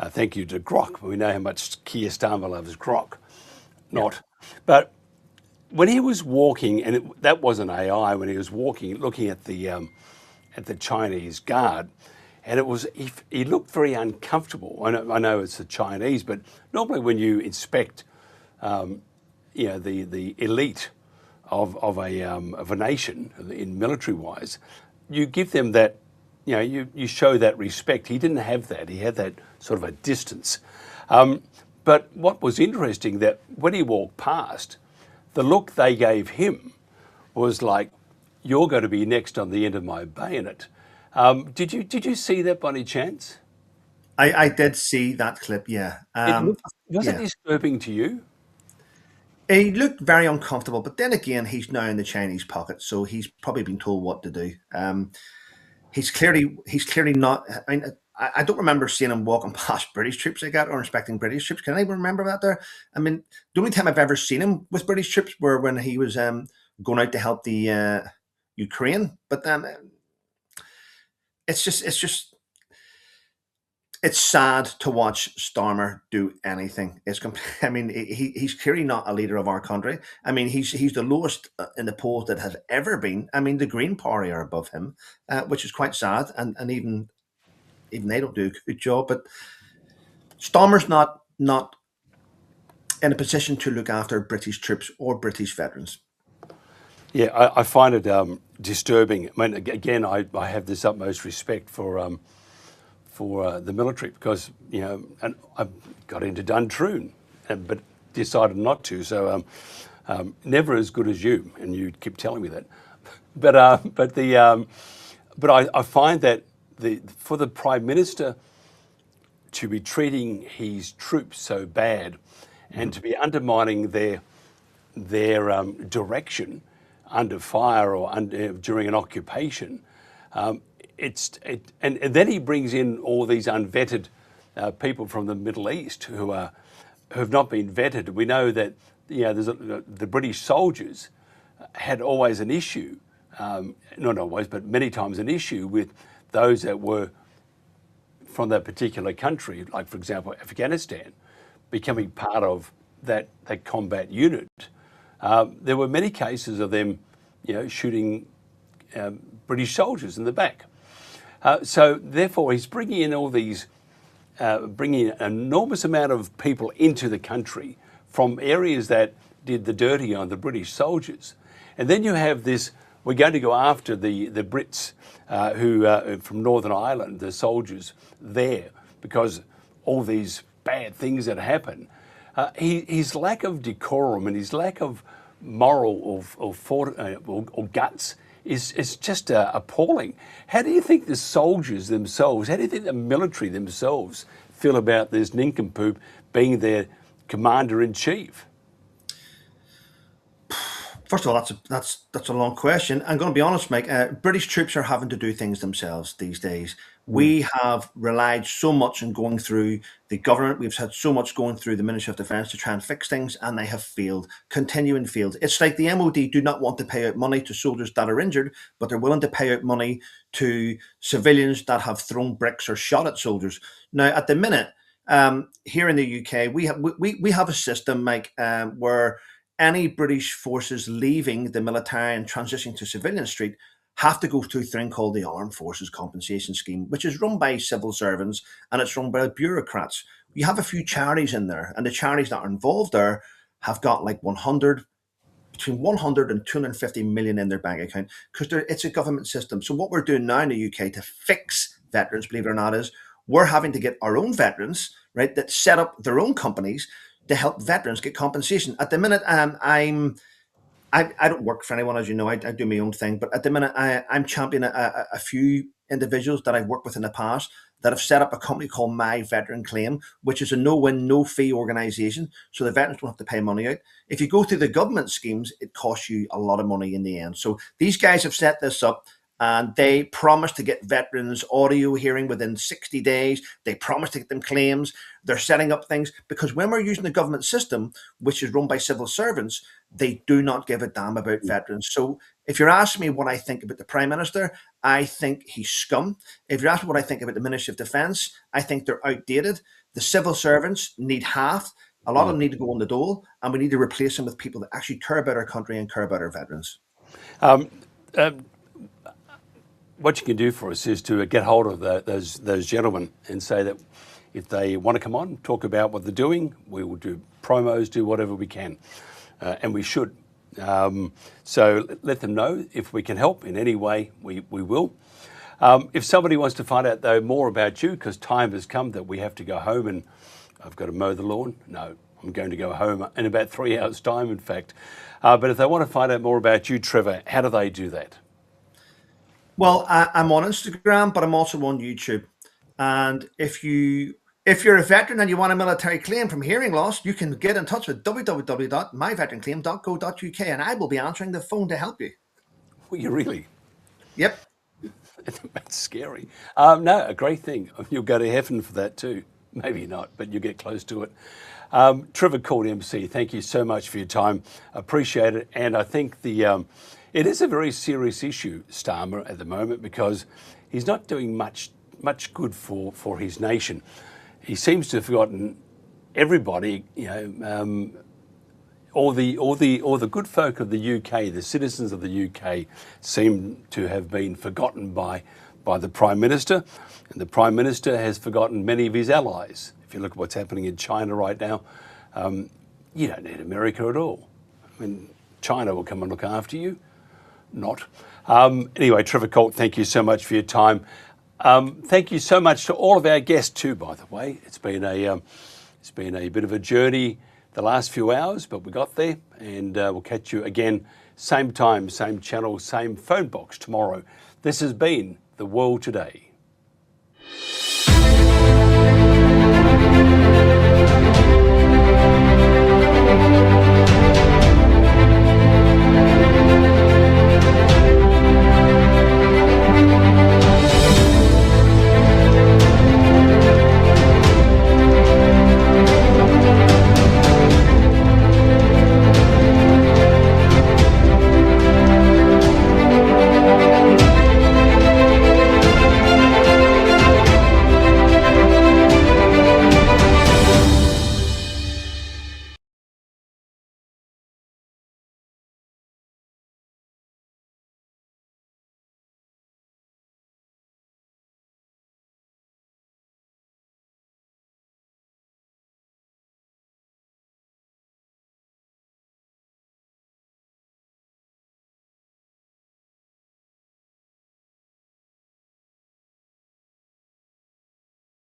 Thank you to Grok. We know how much Keir Starmer loves Grok. Not. But when he was walking, and that wasn't AI, when he was walking, looking at the Chinese guard, and it was he looked very uncomfortable. I know it's the Chinese, but normally when you inspect the elite of a nation in military wise, you give them that, you show that respect. He didn't have that. He had that sort of a distance. But what was interesting, that when he walked past, the look they gave him was like, you're going to be next on the end of my bayonet. Did you see that by any chance? I did see that clip, yeah. Was it disturbing to you? He looked very uncomfortable, but then again, he's now in the Chinese pocket, so he's probably been told what to do. He's clearly not. I mean, I don't remember seeing him walking past British troops like that, or inspecting British troops. Can anyone remember that there? I mean, the only time I've ever seen him with British troops were when he was going out to help the Ukraine. But it's sad to watch Starmer do anything. I mean, he's clearly not a leader of our country. I mean, he's the lowest in the polls that has ever been. I mean, the Green Party are above him, which is quite sad, and even they don't do a good job. But Starmer's not in a position to look after British troops or British veterans. Yeah, I find it disturbing. I mean, again, I have this utmost respect for the military, because and I got into Duntroon, but decided not to. So never as good as you, and you keep telling me that. But I find that for the Prime Minister to be treating his troops so bad, and to be undermining their direction under fire or during an occupation. And then he brings in all these unvetted people from the Middle East who have not been vetted. We know that the British soldiers had always an issue, not always, but many times an issue with those that were from that particular country, like for example Afghanistan, becoming part of that combat unit. There were many cases of them, shooting British soldiers in the back. So therefore, he's bringing in all these, bringing an enormous amount of people into the country from areas that did the dirty on the British soldiers. And then you have this, we're going to go after the Brits who from Northern Ireland, the soldiers there, because all these bad things that happen. His lack of decorum and his lack of moral or guts is just appalling. How do you think the soldiers themselves, how do you think the military themselves feel about this nincompoop being their commander-in-chief? First of all, that's a long question. I'm going to be honest, Mike. British troops are having to do things themselves these days. We have relied so much on going through the government. We've had so much going through the Ministry of Defence to try and fix things, and they have failed, continuing failed. It's like the MOD do not want to pay out money to soldiers that are injured, but they're willing to pay out money to civilians that have thrown bricks or shot at soldiers. Now, at the minute, here in the UK, we have a system, Mike, where any British forces leaving the military and transitioning to civilian street have to go through a thing called the Armed Forces Compensation Scheme, which is run by civil servants and it's run by bureaucrats. You have a few charities in there, and the charities that are involved there have got like between 100 and 250 million in their bank account, because it's a government system. So what we're doing now in the UK to fix veterans, believe it or not, is we're having to get our own veterans, right, that set up their own companies to help veterans get compensation. At the minute, I don't work for anyone, as you know. I do my own thing. But at the minute, I'm championing a few individuals that I've worked with in the past that have set up a company called My Veteran Claim, which is a no-win, no-fee organisation. So the veterans don't have to pay money out. If you go through the government schemes, it costs you a lot of money in the end. So these guys have set this up, and they promise to get veterans audio hearing within 60 days. They promise to get them claims. They're setting up things, because when we're using the government system, which is run by civil servants, they do not give a damn about veterans. So if you're asking me what I think about the Prime Minister, I think he's scum. If you're asking me what I think about the Ministry of Defence, I think they're outdated. The civil servants need half. A lot of them need to go on the dole, and we need to replace them with people that actually care about our country and care about our veterans. What you can do for us is to get hold of those gentlemen and say that if they want to come on, talk about what they're doing, we will do promos, do whatever we can. and we should. So let them know if we can help in any way. We will. If somebody wants to find out though more about you, because time has come that we have to go home and I've got to mow the lawn. No, I'm going to go home in about 3 hours' time, in fact. But if they want to find out more about you, Trevor, how do they do that? Well, I'm on Instagram, but I'm also on YouTube. And if you're a veteran and you want a military claim from hearing loss, you can get in touch with www.myveteranclaim.co.uk, and I will be answering the phone to help you. Will you really? Yep. That's scary. No, a great thing. You'll go to heaven for that too. Maybe not, but you'll get close to it. Trevor Court MC, thank you so much for your time. Appreciate it. And I think it is a very serious issue, Starmer, at the moment, because he's not doing much good for his nation. He seems to have forgotten everybody, all the good folk of the UK, the citizens of the UK, seem to have been forgotten by the Prime Minister, and the Prime Minister has forgotten many of his allies. If you look at what's happening in China right now, you don't need America at all. I mean, China will come and look after you. Not. Anyway, Trevor Colt, thank you so much for your time. Thank you so much to all of our guests too, by the way. It's been a bit of a journey the last few hours, but we got there, and we'll catch you again, same time, same channel, same phone box tomorrow. This has been The World Today.